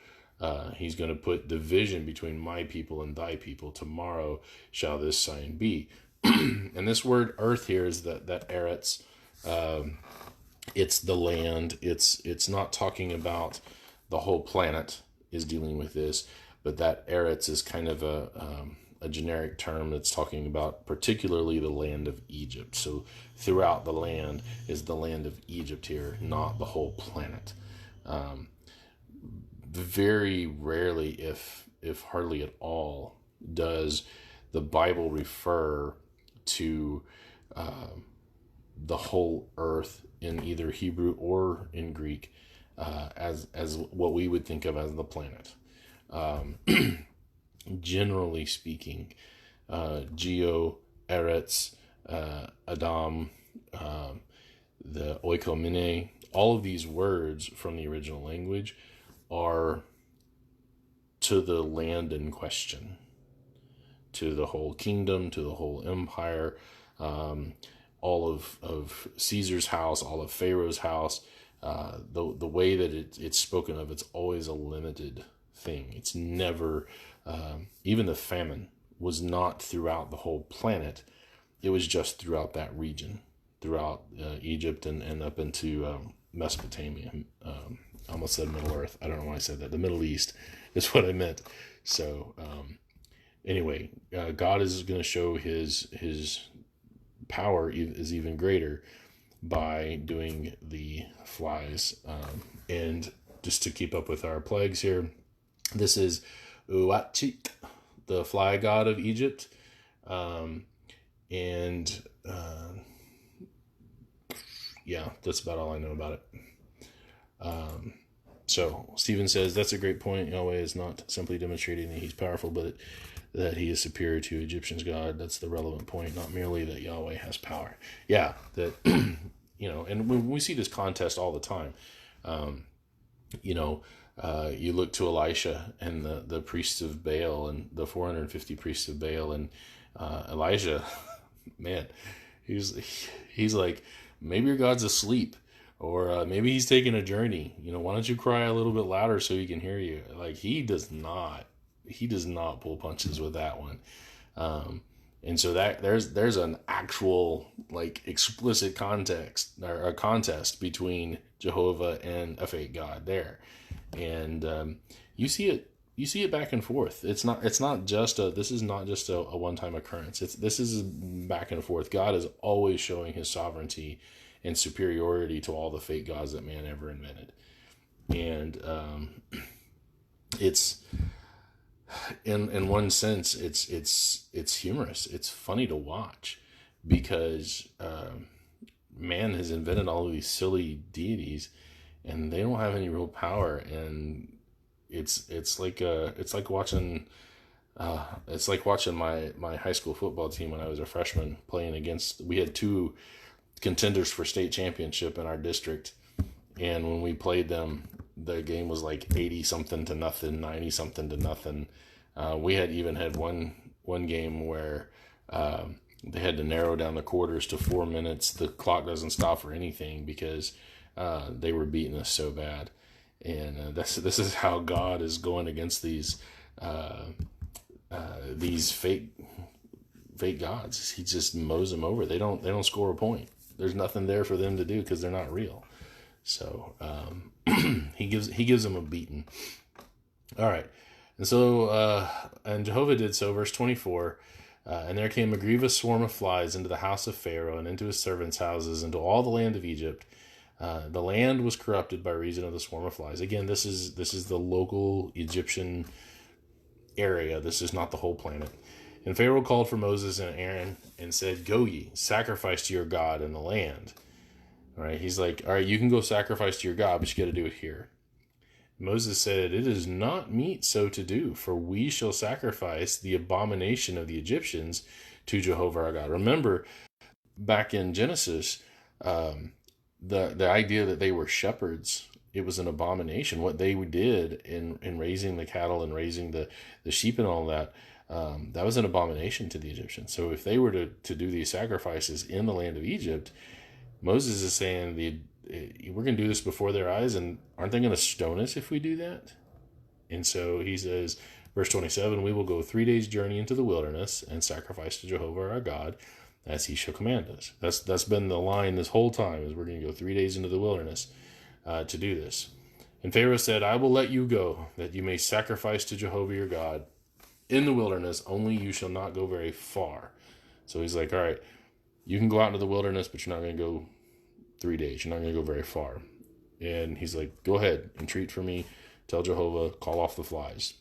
Speaker 1: he's going to put division between my people and thy people. Tomorrow shall this sign be. And this word earth here is that Eretz. It's the land. It's not talking about the whole planet is dealing with this, but that Eretz is kind of a generic term that's talking about particularly the land of Egypt. So throughout the land is the land of Egypt here, not the whole planet. Very rarely, if hardly at all, does the Bible refer to the whole earth in either Hebrew or in Greek as what we would think of as the planet. Generally speaking, Geo, Eretz, Adam, the oikomene, all of these words from the original language are to the land in question, to the whole kingdom, to the whole empire, all of Caesar's house, all of Pharaoh's house. The way that it's spoken of, it's always a limited thing. It's never, even the famine was not throughout the whole planet. It was just throughout that region, throughout Egypt and up into Mesopotamia. I almost said Middle Earth. I don't know why I said that. The Middle East is what I meant. So anyway, God is going to show his power is even greater by doing the flies. And just to keep up with our plagues here, this is Uatchit, the fly god of Egypt. And yeah, that's about all I know about it. So Stephen says, that's a great point. Yahweh is not simply demonstrating that he's powerful, but that he is superior to Egyptians' God. That's the relevant point, not merely that Yahweh has power. Yeah, that, and we see this contest all the time. You look to Elisha and the priests of Baal and the 450 priests of Baal, and Elijah, man, he's like, maybe your God's asleep, or maybe he's taking a journey. Why don't you cry a little bit louder so he can hear you? Like, he does not pull punches with that one. And so that there's an actual, like, explicit context or a contest between Jehovah and a fake god there. And you see it back and forth. This is not just a one-time occurrence. This is back and forth. God is always showing his sovereignty and superiority to all the fake gods that man ever invented. And it's, in one sense, it's humorous. It's funny to watch, because man has invented all of these silly deities, and they don't have any real power. And it's like watching my high school football team when I was a freshman playing against. We had two contenders for state championship in our district, and when we played them, the game was like 80-something to nothing, 90-something to nothing. We had one game where they had to narrow down the quarters to 4 minutes. The clock doesn't stop for anything because they were beating us so bad. And this is how God is going against these fake gods. He just mows them over. They don't score a point. There's nothing there for them to do because they're not real. So he gives them a beating. All right. And so, and Jehovah did so, verse 24, and there came a grievous swarm of flies into the house of Pharaoh and into his servants' houses, into all the land of Egypt. The land was corrupted by reason of the swarm of flies. Again, this is the local Egyptian area. This is not the whole planet. And Pharaoh called for Moses and Aaron and said, "Go ye, sacrifice to your God in the land." All right, he's like, all right, you can go sacrifice to your God, but you got to do it here. Moses said, "It is not meet so to do, for we shall sacrifice the abomination of the Egyptians to Jehovah our God." Remember, back in Genesis, the idea that they were shepherds, it was an abomination. What they did in raising the cattle and raising the sheep and all that, that was an abomination to the Egyptians. So if they were to do these sacrifices in the land of Egypt, Moses is saying we're going to do this before their eyes, and aren't they going to stone us if we do that? And so he says, verse 27, "We will go 3 days' journey into the wilderness and sacrifice to Jehovah our God as he shall command us." That's been the line this whole time, is we're going to go 3 days into the wilderness to do this. And Pharaoh said, "I will let you go, that you may sacrifice to Jehovah your God in the wilderness, only you shall not go very far." So he's like, all right, you can go out into the wilderness, but you're not going to go 3 days. You're not going to go very far. And he's like, go ahead, entreat for me. Tell Jehovah, call off the flies.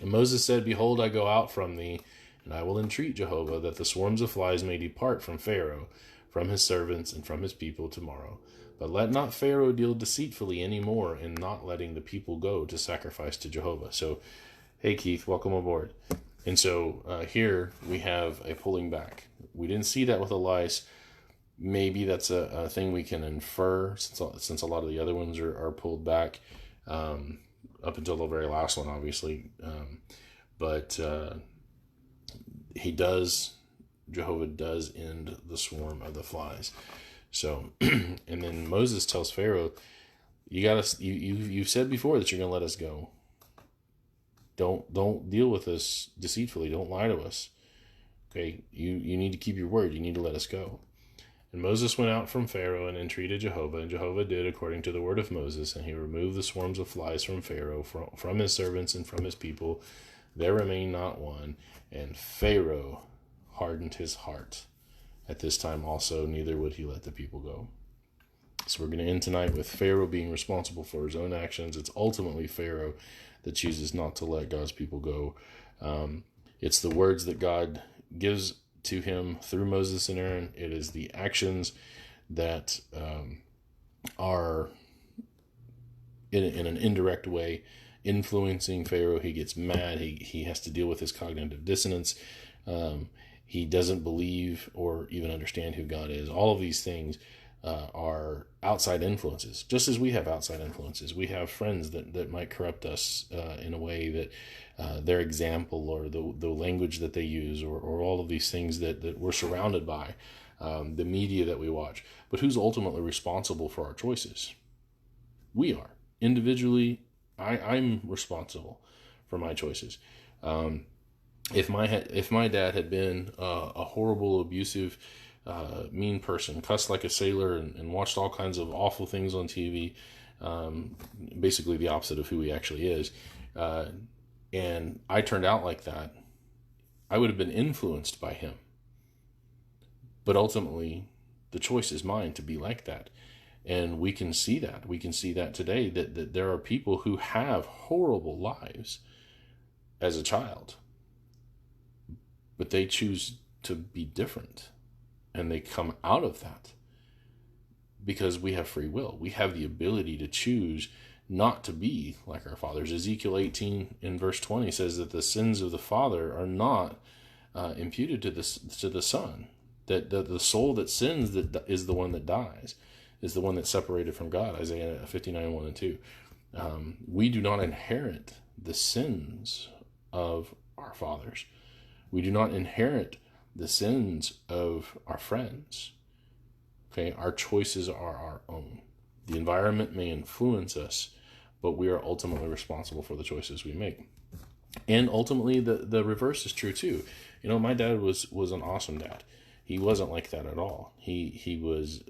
Speaker 1: And Moses said, "Behold, I go out from thee, and I will entreat Jehovah that the swarms of flies may depart from Pharaoh, from his servants, and from his people tomorrow. But let not Pharaoh deal deceitfully any more in not letting the people go to sacrifice to Jehovah." So, hey, Keith, welcome aboard. And so here we have a pulling back. We didn't see that with Elias. Maybe that's a thing we can infer, since a lot of the other ones are pulled back, up until the very last one, obviously. But Jehovah does end the swarm of the flies. So, and then Moses tells Pharaoh, you've said before that you're going to let us go. Don't deal with us deceitfully. Don't lie to us. Okay, you need to keep your word. You need to let us go. And Moses went out from Pharaoh and entreated Jehovah, and Jehovah did according to the word of Moses, and he removed the swarms of flies from Pharaoh, from his servants and from his people. There remained not one, and Pharaoh hardened his heart. At this time also, neither would he let the people go. So we're going to end tonight with Pharaoh being responsible for his own actions. It's ultimately Pharaoh that chooses not to let God's people go. It's the words that God gives to him through Moses and Aaron. It is the actions that are in an indirect way influencing Pharaoh. He gets mad. He has to deal with his cognitive dissonance. He doesn't believe or even understand who God is. All of these things are outside influences, just as we have outside influences. We have friends that might corrupt us in a way that their example or the language that they use or all of these things that we're surrounded by, the media that we watch. But who's ultimately responsible for our choices? We are. Individually, I'm responsible for my choices. If my dad had been a horrible, abusive, mean person, cussed like a sailor, and watched all kinds of awful things on TV, basically the opposite of who he actually is, and I turned out like that, I would have been influenced by him. But ultimately, the choice is mine to be like that. And we can see that. We can see that today, that there are people who have horrible lives as a child, but they choose to be different. And they come out of that because we have free will. We have the ability to choose not to be like our fathers. Ezekiel 18 in verse 20 says that the sins of the father are not imputed to the son. That the soul that sins that is the one that dies, is the one that's separated from God. Isaiah 59, 1 and 2. We do not inherit the sins of our fathers. We do not inherit the sins of our friends. Okay, our choices are our own. The environment may influence us, but we are ultimately responsible for the choices we make. And ultimately, the reverse is true too. My dad was an awesome dad. He wasn't like that at all. He was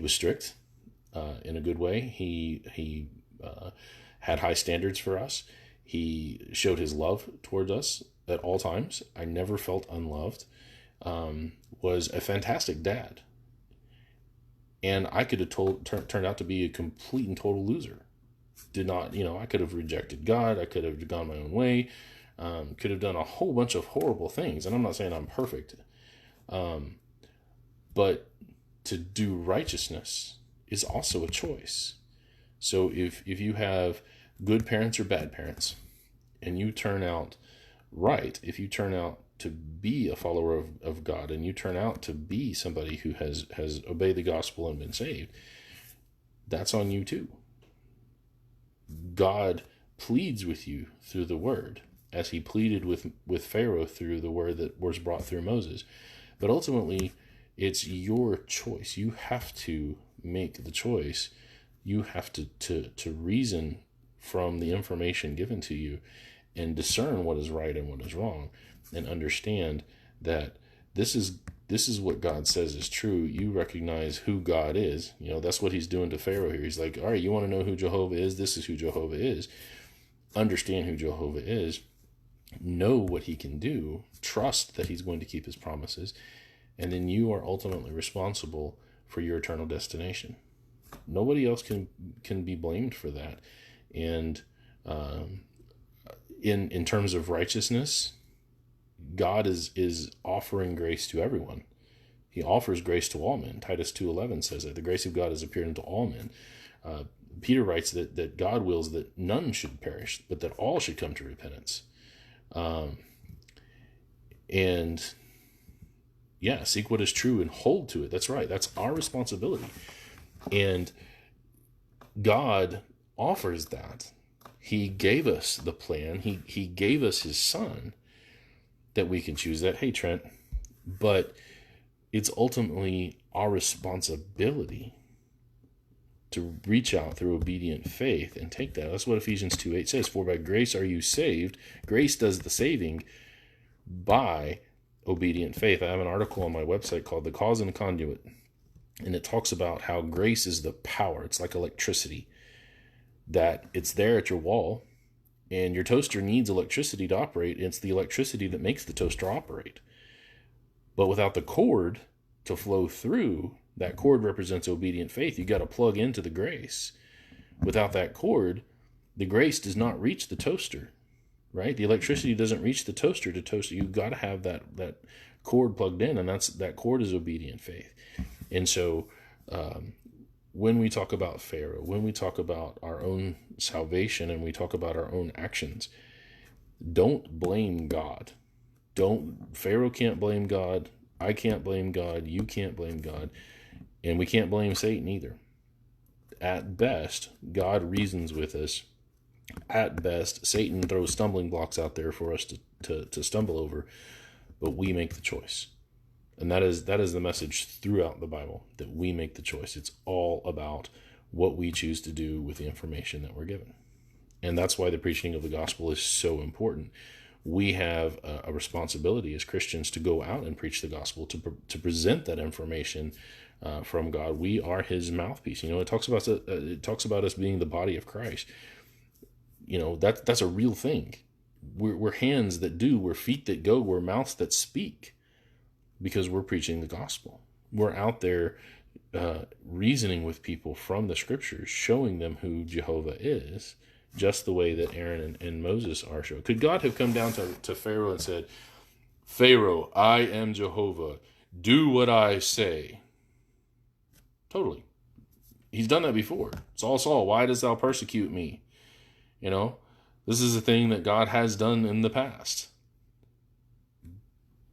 Speaker 1: strict in a good way. He had high standards for us. He showed his love towards us at all times. I never felt unloved. Was a fantastic dad. And I could have turned out to be a complete and total loser. Did not, I could have rejected God. I could have gone my own way. Could have done a whole bunch of horrible things. And I'm not saying I'm perfect. But to do righteousness is also a choice. So if you have good parents or bad parents, and you turn out right, if you turn out to be a follower of God, and you turn out to be somebody who has obeyed the gospel and been saved, that's on you too. God pleads with you through the word, as he pleaded with Pharaoh through the word that was brought through Moses. But ultimately, it's your choice. You have to make the choice. You have to reason from the information given to you and discern what is right and what is wrong, and understand that this is what God says is true. You recognize who God is. That's what he's doing to Pharaoh here. He's like, all right, you want to know who Jehovah is? This is who Jehovah is. Understand who Jehovah is. Know what he can do. Trust that he's going to keep his promises. And then you are ultimately responsible for your eternal destination. Nobody else can be blamed for that. And in terms of righteousness, God is offering grace to everyone. He offers grace to all men. Titus 2:11 says that the grace of God has appeared unto all men. Peter writes that God wills that none should perish, but that all should come to repentance. And yeah, seek what is true and hold to it. That's right. That's our responsibility. And God offers that. He gave us the plan. He gave us his son that we can choose that. Hey, Trent. But it's ultimately our responsibility to reach out through obedient faith and take that. That's what Ephesians 2:8 says. For by grace are you saved. Grace does the saving by obedient faith. I have an article on my website called The Cause and the Conduit, and it talks about how grace is the power. It's like electricity, that it's there at your wall, and your toaster needs electricity to operate. It's the electricity that makes the toaster operate. But without the cord to flow through, that cord represents obedient faith. You got to plug into the grace. Without that cord, the grace does not reach the toaster. Right? The electricity doesn't reach the toaster to toast. You've got to have that cord plugged in, and that cord is obedient faith. And so when we talk about Pharaoh, when we talk about our own salvation and we talk about our own actions, don't blame God. Pharaoh can't blame God. I can't blame God. You can't blame God. And we can't blame Satan either. At best, God reasons with us. At best, Satan throws stumbling blocks out there for us to stumble over, but we make the choice. And that is the message throughout the Bible, that we make the choice. It's all about what we choose to do with the information that we're given. And that's why the preaching of the gospel is so important. We have a responsibility as Christians to go out and preach the gospel, to present that information from God. We are His mouthpiece. It talks about us being the body of Christ. That's a real thing. We're hands that do, we're feet that go, we're mouths that speak, because we're preaching the gospel. We're out there reasoning with people from the scriptures, showing them who Jehovah is, just the way that Aaron and Moses are shown. Could God have come down to Pharaoh and said, Pharaoh, I am Jehovah, do what I say? Totally. He's done that before. Saul, why dost thou persecute me? This is a thing that God has done in the past.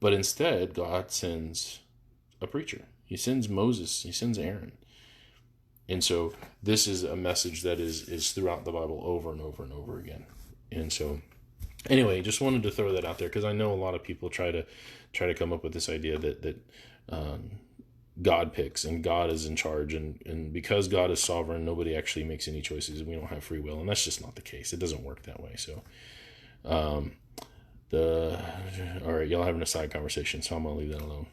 Speaker 1: But instead, God sends a preacher. He sends Moses. He sends Aaron. And so this is a message that is throughout the Bible over and over and over again. And so anyway, just wanted to throw that out there, because I know a lot of people try to come up with this idea that God picks and God is in charge, and because God is sovereign, nobody actually makes any choices, and we don't have free will. And that's just not the case. It doesn't work that way. So all right, y'all having a side conversation, so I'm gonna leave that alone.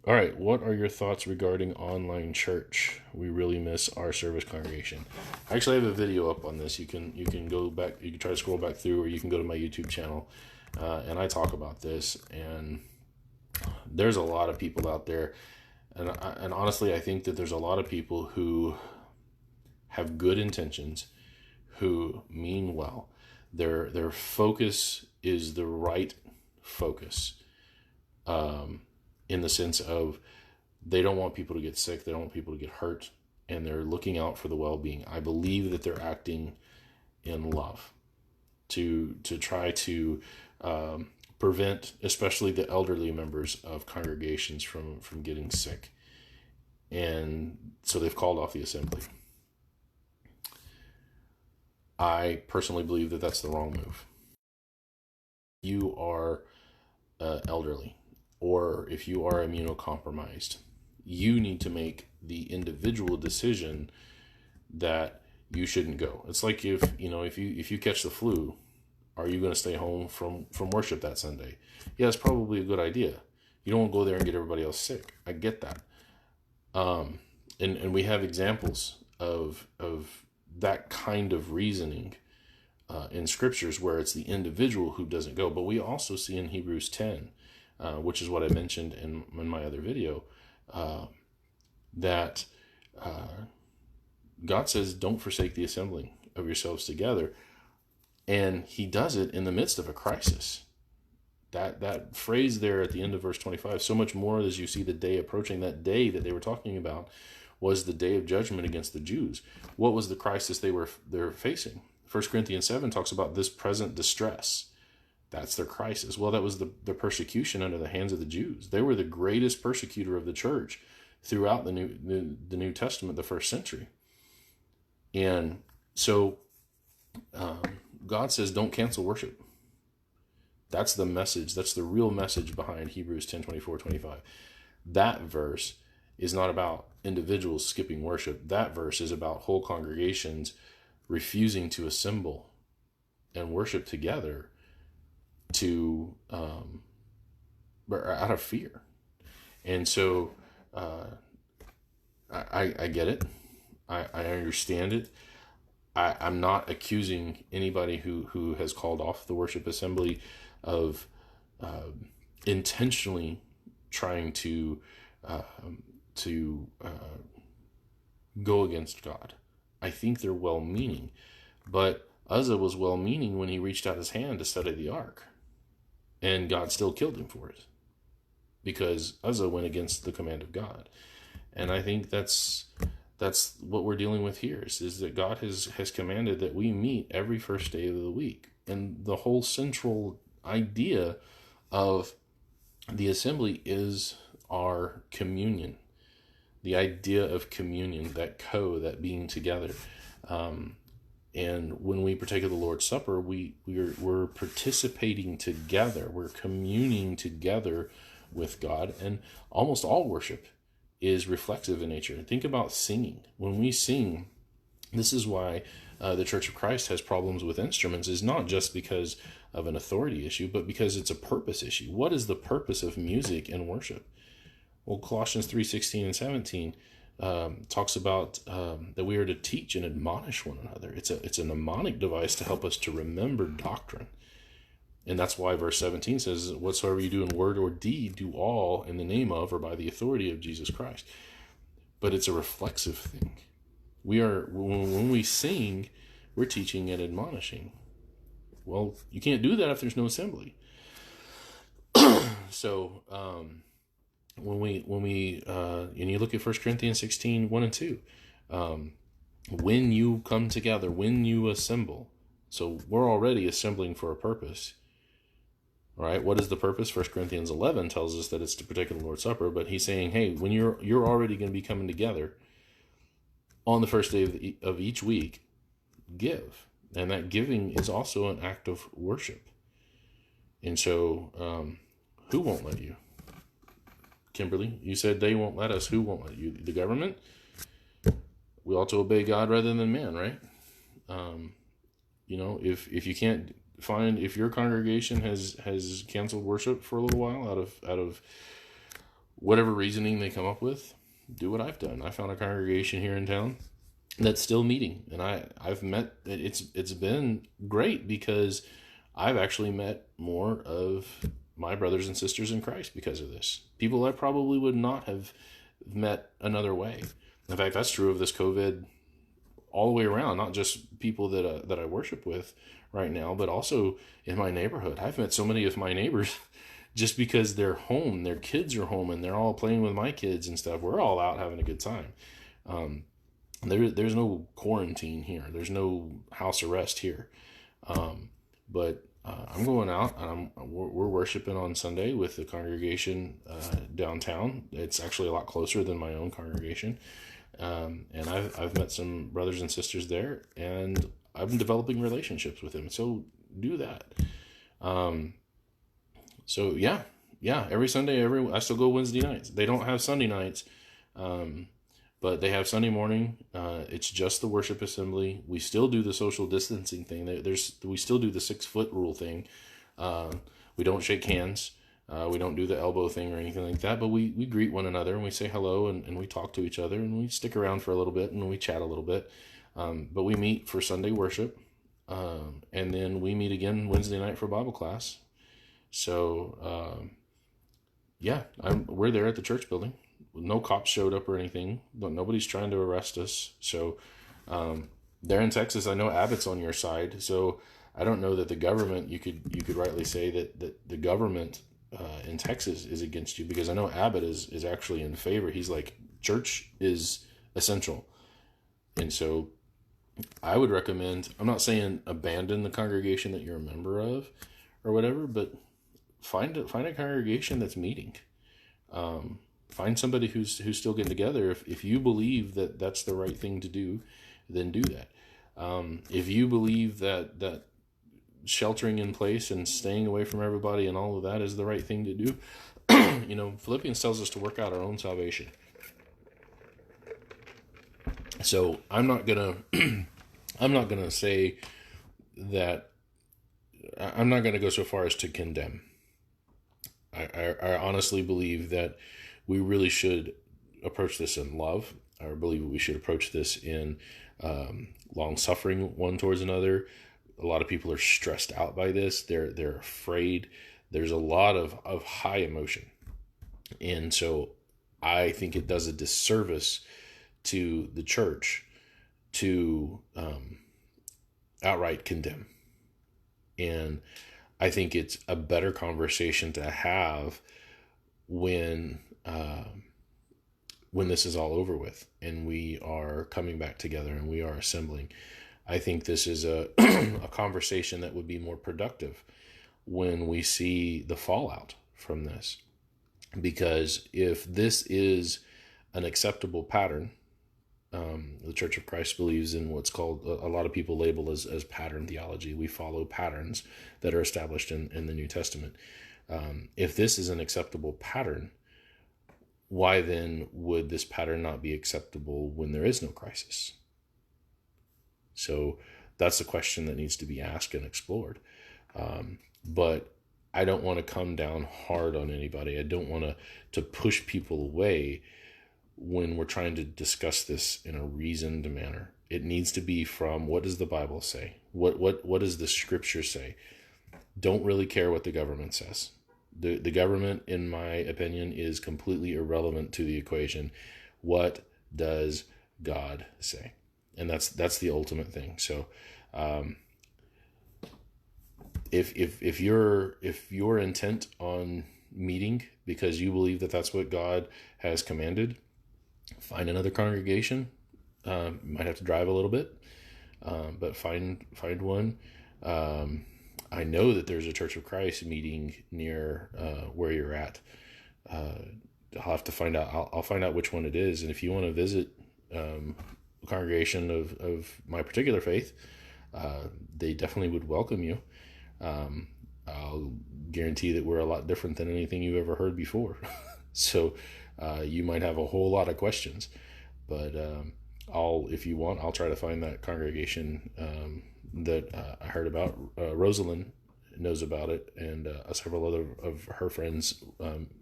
Speaker 1: All right, what are your thoughts regarding online church? We really miss our service congregation. I actually have a video up on this. You can go back, you can try to scroll back through, or you can go to my YouTube channel, and I talk about this. And there's a lot of people out there, and honestly, I think that there's a lot of people who have good intentions, who mean well. Their focus is the right focus, in the sense of they don't want people to get sick, they don't want people to get hurt, and they're looking out for the well-being. I believe that they're acting in love to try to prevent, especially the elderly members of congregations, from getting sick. And so they've called off the assembly. I personally believe that that's the wrong move. You are elderly, or if you are immunocompromised, you need to make the individual decision that you shouldn't go. It's like if you catch the flu, are you going to stay home from worship that Sunday? Yeah, it's probably a good idea. You don't want to go there and get everybody else sick. I get that. And we have examples of that kind of reasoning in scriptures, where it's the individual who doesn't go. But we also see in Hebrews 10, which is what I mentioned in my other video, that God says, don't forsake the assembling of yourselves together. And he does it in the midst of a crisis. That phrase there at the end of verse 25, so much more as you see the day approaching. That day that they were talking about was the day of judgment against the Jews. What was the crisis they're facing? 1 Corinthians 7 talks about this present distress. That's their crisis. Well, that was the persecution under the hands of the Jews. They were the greatest persecutor of the church throughout the New Testament, the first century. And so God says, don't cancel worship. That's the message. That's the real message behind Hebrews 10, 24, 25. That verse is not about individuals skipping worship. That verse is about whole congregations refusing to assemble and worship together out of fear. And so I get it. I understand it. I'm not accusing anybody who has called off the worship assembly of intentionally trying to go against God. I think they're well-meaning, but Uzzah was well-meaning when he reached out his hand to study the ark, and God still killed him for it. because Uzzah went against the command of God. And I think that's what we're dealing with here is that God has commanded that we meet every first day of the week. And the whole central idea of the assembly is our communion. The idea of communion, that being together. And when we partake of the Lord's Supper, we're participating together. We're communing together with God. And almost all worship is reflexive in nature. Think about singing. When we sing, this is why the Church of Christ has problems with instruments, is not just because of an authority issue, but because it's a purpose issue. What is the purpose of music and worship? Well, Colossians 3:16 and 17 talks about that we are to teach and admonish one another. It's a mnemonic device to help us to remember doctrine. And that's why verse 17 says, whatsoever you do in word or deed, do all in the name of or by the authority of Jesus Christ. But it's a reflexive thing. When we sing, we're teaching and admonishing. Well, you can't do that if there's no assembly. So, when we and you look at 1 Corinthians 16, 1 and 2, when you come together, when you assemble, so we're already assembling for a purpose. All right, what is the purpose? 1 Corinthians 11 tells us that it's to partake of the Lord's Supper, but he's saying, hey, when you're already going to be coming together on the first day of each week, give. And that giving is also an act of worship. And so, who won't let you? Kimberly, you said they won't let us. Who won't let you? The government? We ought to obey God rather than man, right? If you can't find, if your congregation has canceled worship for a little while out of whatever reasoning they come up with, do what I've done. I found a congregation here in town that's still meeting, and I've met. It's been great because I've actually met more of my brothers and sisters in Christ because of this. People I probably would not have met another way. In fact, that's true of this COVID all the way around, not just people that I worship with right now, but also in my neighborhood. I've met so many of my neighbors just because they're home, their kids are home, and they're all playing with my kids and stuff. We're all out having a good time. There's no quarantine here. There's no house arrest here. But I'm going out, and we're worshiping on Sunday with the congregation downtown. It's actually a lot closer than my own congregation, and I've met some brothers and sisters there, and I've been developing relationships with them. So do that. So yeah. Every Sunday, I still go Wednesday nights. They don't have Sunday nights, but they have Sunday morning. It's just the worship assembly. We still do the social distancing thing. We still do the 6-foot rule thing. We don't shake hands. We don't do the elbow thing or anything like that. But we greet one another and we say hello and we talk to each other and we stick around for a little bit and we chat a little bit. But we meet for Sunday worship, and then we meet again Wednesday night for Bible class. So we're there at the church building. No cops showed up or anything. Nobody's trying to arrest us. So there in Texas, I know Abbott's on your side. So I don't know that the government, you could rightly say that the government in Texas is against you, because I know Abbott is actually in favor. He's like, church is essential. And so I would recommend, I'm not saying abandon the congregation that you're a member of or whatever, but find a congregation that's meeting. Find somebody who's still getting together. If you believe that that's the right thing to do, then do that. If you believe that sheltering in place and staying away from everybody and all of that is the right thing to do, Philippians tells us to work out our own salvation. So I'm not gonna say that. I'm not gonna go so far as to condemn. I honestly believe that we really should approach this in love. I believe we should approach this in long-suffering one towards another. A lot of people are stressed out by this. They're afraid. There's a lot of high emotion. And so I think it does a disservice to the church to outright condemn. And I think it's a better conversation to have when when this is all over with and we are coming back together and we are assembling. I think this is a a conversation that would be more productive when we see the fallout from this. Because if this is an acceptable pattern, the Church of Christ believes in what's called, a lot of people label as pattern theology. We follow patterns that are established in the New Testament. If this is an acceptable pattern, why then would this pattern not be acceptable when there is no crisis? So that's the question that needs to be asked and explored. But I don't want to come down hard on anybody. I don't want to push people away when we're trying to discuss this in a reasoned manner. It needs to be from, what does the Bible say? What does the scripture say? Don't really care what the government says. The government, in my opinion, is completely irrelevant to the equation. What does God say? And that's the ultimate thing. So if you're intent on meeting because you believe that that's what God has commanded, find another congregation. You might have to drive a little bit, but find one. I know that there's a Church of Christ meeting near where you're at. I'll have to find out. I'll find out which one it is. And if you want to visit a congregation of my particular faith, they definitely would welcome you. I'll guarantee that we're a lot different than anything you've ever heard before. So you might have a whole lot of questions, but if you want, I'll try to find that congregation that I heard about. Rosalind knows about it, and several other of her friends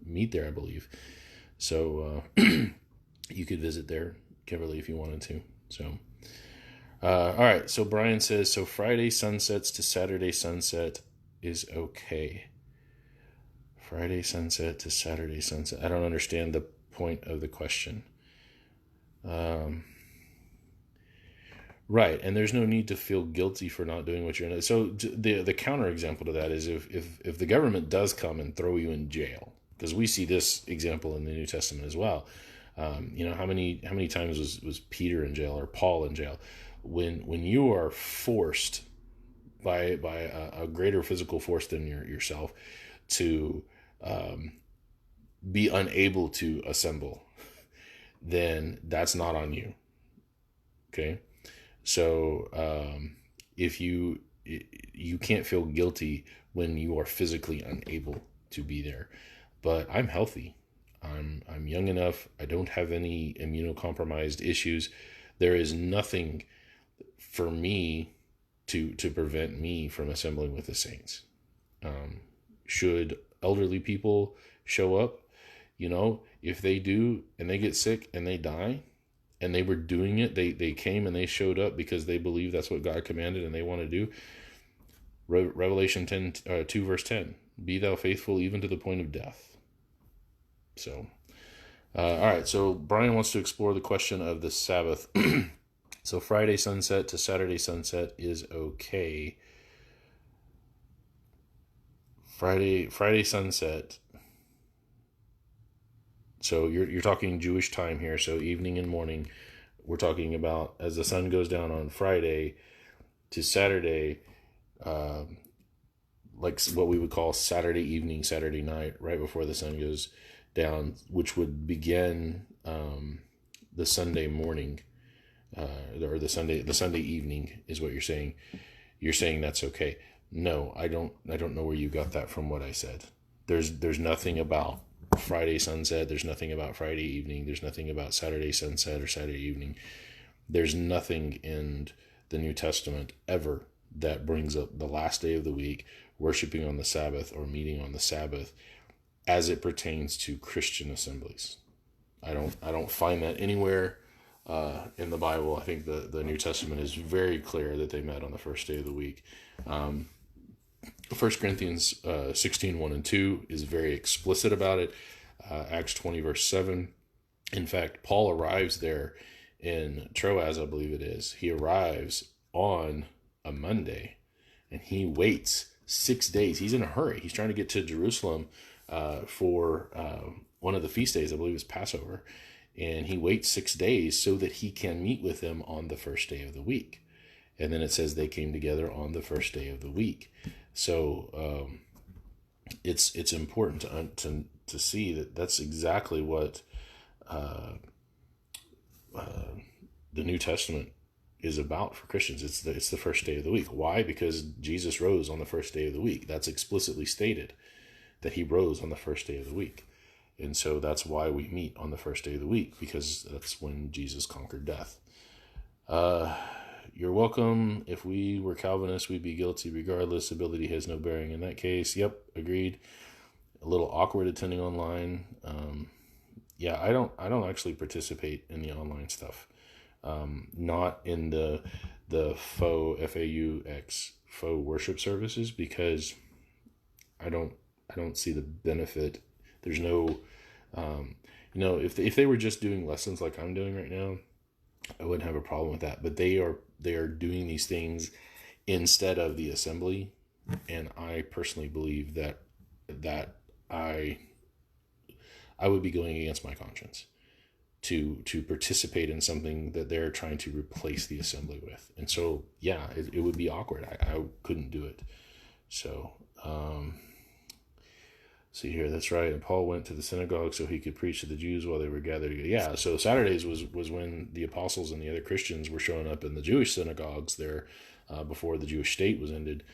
Speaker 1: meet there, I believe. So you could visit there, Kimberly, if you wanted to. So all right. So Brian says, so Friday sunsets to Saturday sunset is okay. Friday sunset to Saturday sunset. I don't understand the point of the question. Right, and there's no need to feel guilty for not doing what you're in. So the counter example to that is if the government does come and throw you in jail, because we see this example in the New Testament as well. How many times was Peter in jail or Paul in jail? When you are forced by a greater physical force than yourself to be unable to assemble, then that's not on you. Okay. So if you can't feel guilty when you are physically unable to be there. But I'm healthy. I'm young enough. I don't have any immunocompromised issues. There is nothing for me to prevent me from assembling with the saints. Should elderly people show up, if they do and they get sick and they die, and they were doing it, they came and they showed up because they believe that's what God commanded and they want to do. Revelation 2 verse 10, be thou faithful even to the point of death. So, all right. So Brian wants to explore the question of the Sabbath. So Friday sunset to Saturday sunset is okay. Friday sunset. So you're talking Jewish time here. So evening and morning. We're talking about as the sun goes down on Friday to Saturday, like what we would call Saturday evening, Saturday night, right before the sun goes down, which would begin the Sunday morning, or the Sunday evening is what you're saying. You're saying that's okay. No, I don't know where you got that from what I said. There's nothing about Friday sunset. There's nothing about Friday evening. There's nothing about Saturday sunset or Saturday evening. There's nothing in the New Testament ever that brings up the last day of the week, worshiping on the Sabbath or meeting on the Sabbath as it pertains to Christian assemblies. I don't find that anywhere in the Bible. I think the New Testament is very clear that they met on the first day of the week. 1 Corinthians 16, 1 and 2 is very explicit about it. Acts 20, verse 7. In fact, Paul arrives there in Troas, I believe it is. He arrives on a Monday, and he waits 6 days. He's in a hurry. He's trying to get to Jerusalem for one of the feast days. I believe it's Passover. And he waits 6 days so that he can meet with them on the first day of the week. And then it says they came together on the first day of the week. So it's important to see that that's exactly what the New Testament is about for Christians. It's the first day of the week. Why? Because Jesus rose on the first day of the week. That's explicitly stated, that he rose on the first day of the week. And so that's why we meet on the first day of the week, because that's when Jesus conquered death. You're welcome. If we were Calvinists, we'd be guilty regardless. Ability has no bearing in that case. Yep, agreed. A little awkward attending online. Yeah, I don't actually participate in the online stuff. Not in the faux FAUX faux worship services, because I don't see the benefit. There's no, if they were just doing lessons like I'm doing right now, I wouldn't have a problem with that. But they are doing these things instead of the assembly, and I personally believe that I would be going against my conscience to participate in something that they're trying to replace the assembly with. And so, yeah, it would be awkward. I couldn't do it. So, see here, that's right. And Paul went to the synagogue so he could preach to the Jews while they were gathered together. Yeah, so Saturdays was when the apostles and the other Christians were showing up in the Jewish synagogues there before the Jewish state was ended.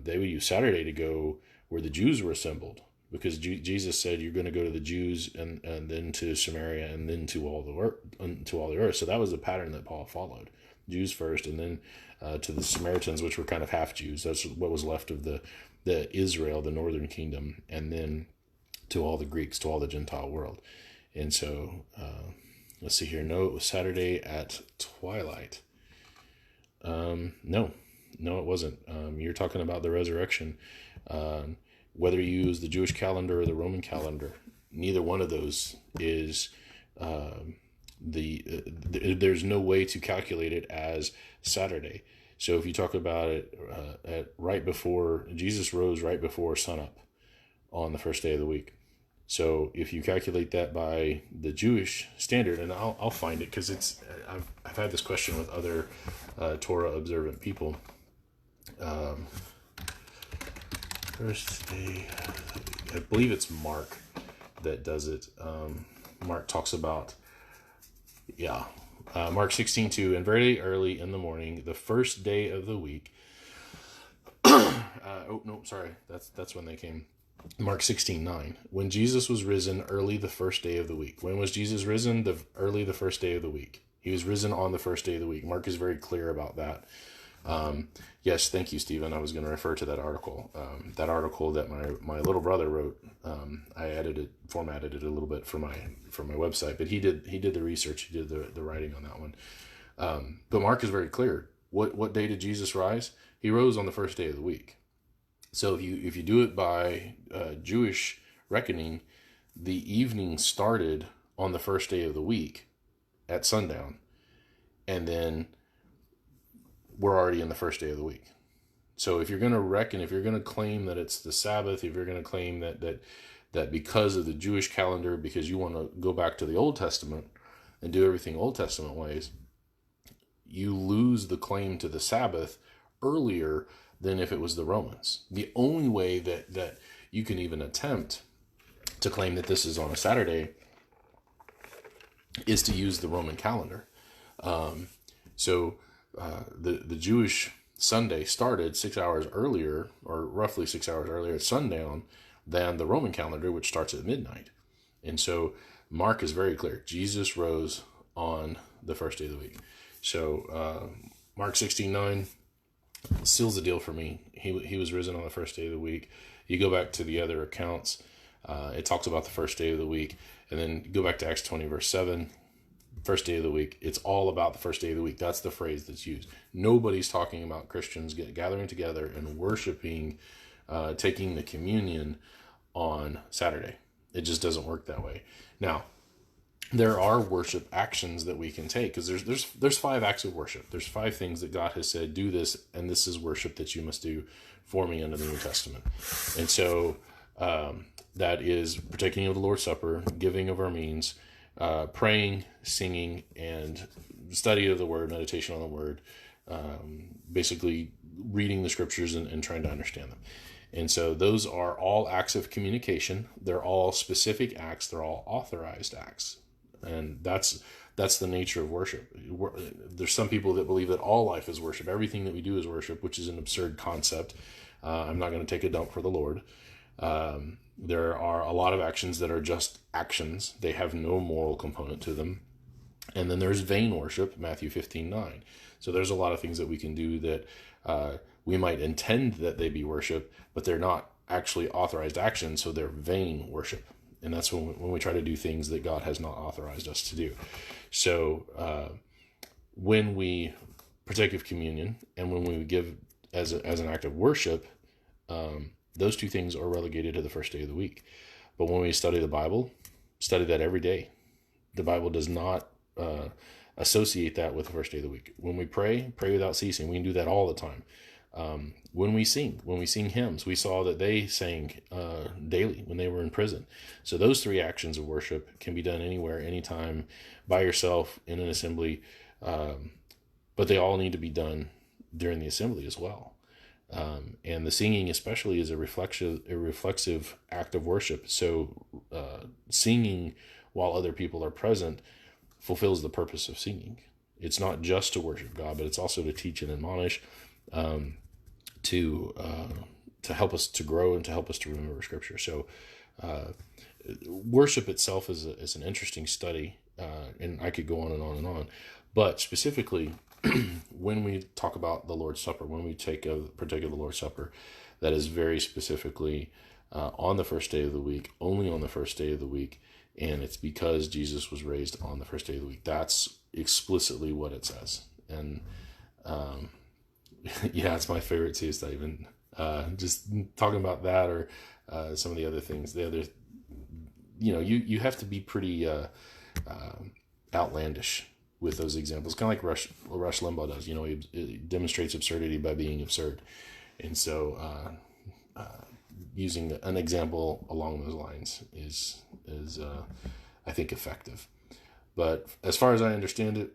Speaker 1: They would use Saturday to go where the Jews were assembled, because Jesus said you're going to go to the Jews and then to Samaria and then to all the earth. So that was the pattern that Paul followed. Jews first, and then to the Samaritans, which were kind of half Jews. That's what was left of the Israel, the northern kingdom, and then to all the Greeks, to all the Gentile world. And so, let's see here. No, it was Saturday at twilight. No, it wasn't. You're talking about the resurrection. Whether you use the Jewish calendar or the Roman calendar, neither one of those is there's no way to calculate it as Saturday. So if you talk about it at right before, Jesus rose right before sunup on the first day of the week. So if you calculate that by the Jewish standard, and I'll find it, because I've had this question with other Torah observant people. First day, I believe it's Mark that does it. Mark talks about, Mark 16:2, and very early in the morning, the first day of the week. That's when they came. Mark 16:9, when Jesus was risen early the first day of the week. When was Jesus risen? Early the first day of the week. He was risen on the first day of the week. Mark is very clear about that. Yes, thank you, Stephen. I was going to refer to that article. That article that my little brother wrote. I formatted it a little bit for my website, but he did the research. He did the writing on that one. But Mark is very clear. What day did Jesus rise? He rose on the first day of the week. So if you do it by Jewish reckoning, the evening started on the first day of the week at sundown, and then we're already in the first day of the week. So if you're going to reckon, if you're going to claim that it's the Sabbath, if you're going to claim that because of the Jewish calendar, because you want to go back to the Old Testament and do everything Old Testament ways, you lose the claim to the Sabbath earlier than if it was the Romans. The only way that you can even attempt to claim that this is on a Saturday is to use the Roman calendar. So the Jewish Sunday started 6 hours earlier, or roughly 6 hours earlier at sundown, than the Roman calendar, which starts at midnight. And so Mark is very clear. Jesus rose on the first day of the week. So Mark 16:9 seals the deal for me. He was risen on the first day of the week. You go back to the other accounts, it talks about the first day of the week, and then go back to Acts 20 verse 7. First day of the week. It's all about the first day of the week. That's the phrase that's used. Nobody's talking about Christians gathering together and worshiping, taking the communion on Saturday. It just doesn't work that way. Now, there are worship actions that we can take, because there's 5 acts of worship. There's 5 things that God has said, do this, and this is worship that you must do for me under the New Testament. And so that is partaking of the Lord's Supper, giving of our means, praying, singing, and study of the Word, meditation on the Word, basically reading the Scriptures and trying to understand them. And so those are all acts of communication. They're all specific acts. They're all authorized acts. And that's the nature of worship. There's some people that believe that all life is worship. Everything that we do is worship, which is an absurd concept. I'm not going to take a dump for the Lord. There are a lot of actions that are just actions. They have no moral component to them. And then there's vain worship, Matthew 15:9. So there's a lot of things that we can do that we might intend that they be worship, but they're not actually authorized actions, so they're vain worship. And that's when we try to do things that God has not authorized us to do. So when we partake of communion and when we give as an act of worship, those two things are relegated to the first day of the week. But when we study the Bible, study that every day. The Bible does not associate that with the first day of the week. When we pray without ceasing. We can do that all the time. When we sing hymns, we saw that they sang daily when they were in prison. So those three actions of worship can be done anywhere, anytime, by yourself, in an assembly, but they all need to be done during the assembly as well. And the singing especially is a reflexive act of worship. So singing while other people are present fulfills the purpose of singing. It's not just to worship God, but it's also to teach and admonish, to help us to grow and to help us to remember Scripture. So worship itself is an interesting study, and I could go on and on and on. But specifically, when we talk about the Lord's Supper, when we partake of the Lord's Supper, that is very specifically on the first day of the week, only on the first day of the week, and it's because Jesus was raised on the first day of the week. That's explicitly what it says. And yeah, it's my favorite too, Stephen. Just talking about that, or some of the other things. The other, you have to be pretty outlandish with those examples, kind of like Rush Limbaugh does. He demonstrates absurdity by being absurd, and so using an example along those lines is I think effective. But as far as I understand it,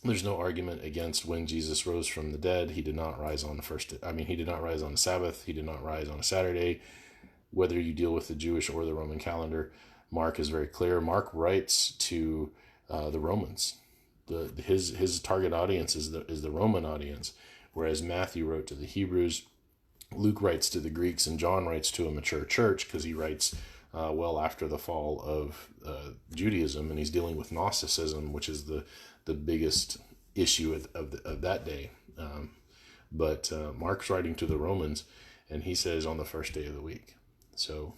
Speaker 1: there's no argument against when Jesus rose from the dead. He did not rise on he did not rise on the Sabbath. He did not rise on a Saturday. Whether you deal with the Jewish or the Roman calendar, Mark is very clear. Mark writes to the Romans. His target audience is the Roman audience, whereas Matthew wrote to the Hebrews, Luke writes to the Greeks, and John writes to a mature church, because he writes well after the fall of Judaism, and he's dealing with Gnosticism, which is the biggest issue of that day. But Mark's writing to the Romans, and he says on the first day of the week. So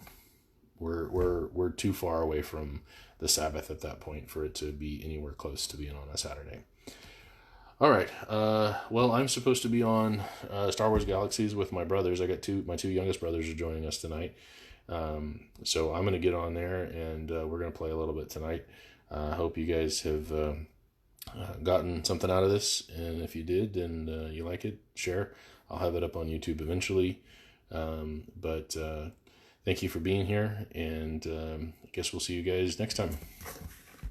Speaker 1: we're too far away from the Sabbath at that point for it to be anywhere close to being on a Saturday. All right. Well, I'm supposed to be on Star Wars Galaxies with my brothers. I got my two youngest brothers are joining us tonight. So I'm going to get on there, and we're going to play a little bit tonight. I hope you guys have gotten something out of this, and if you did and you like it, share. I'll have it up on YouTube eventually. But thank you for being here, and I guess we'll see you guys next time.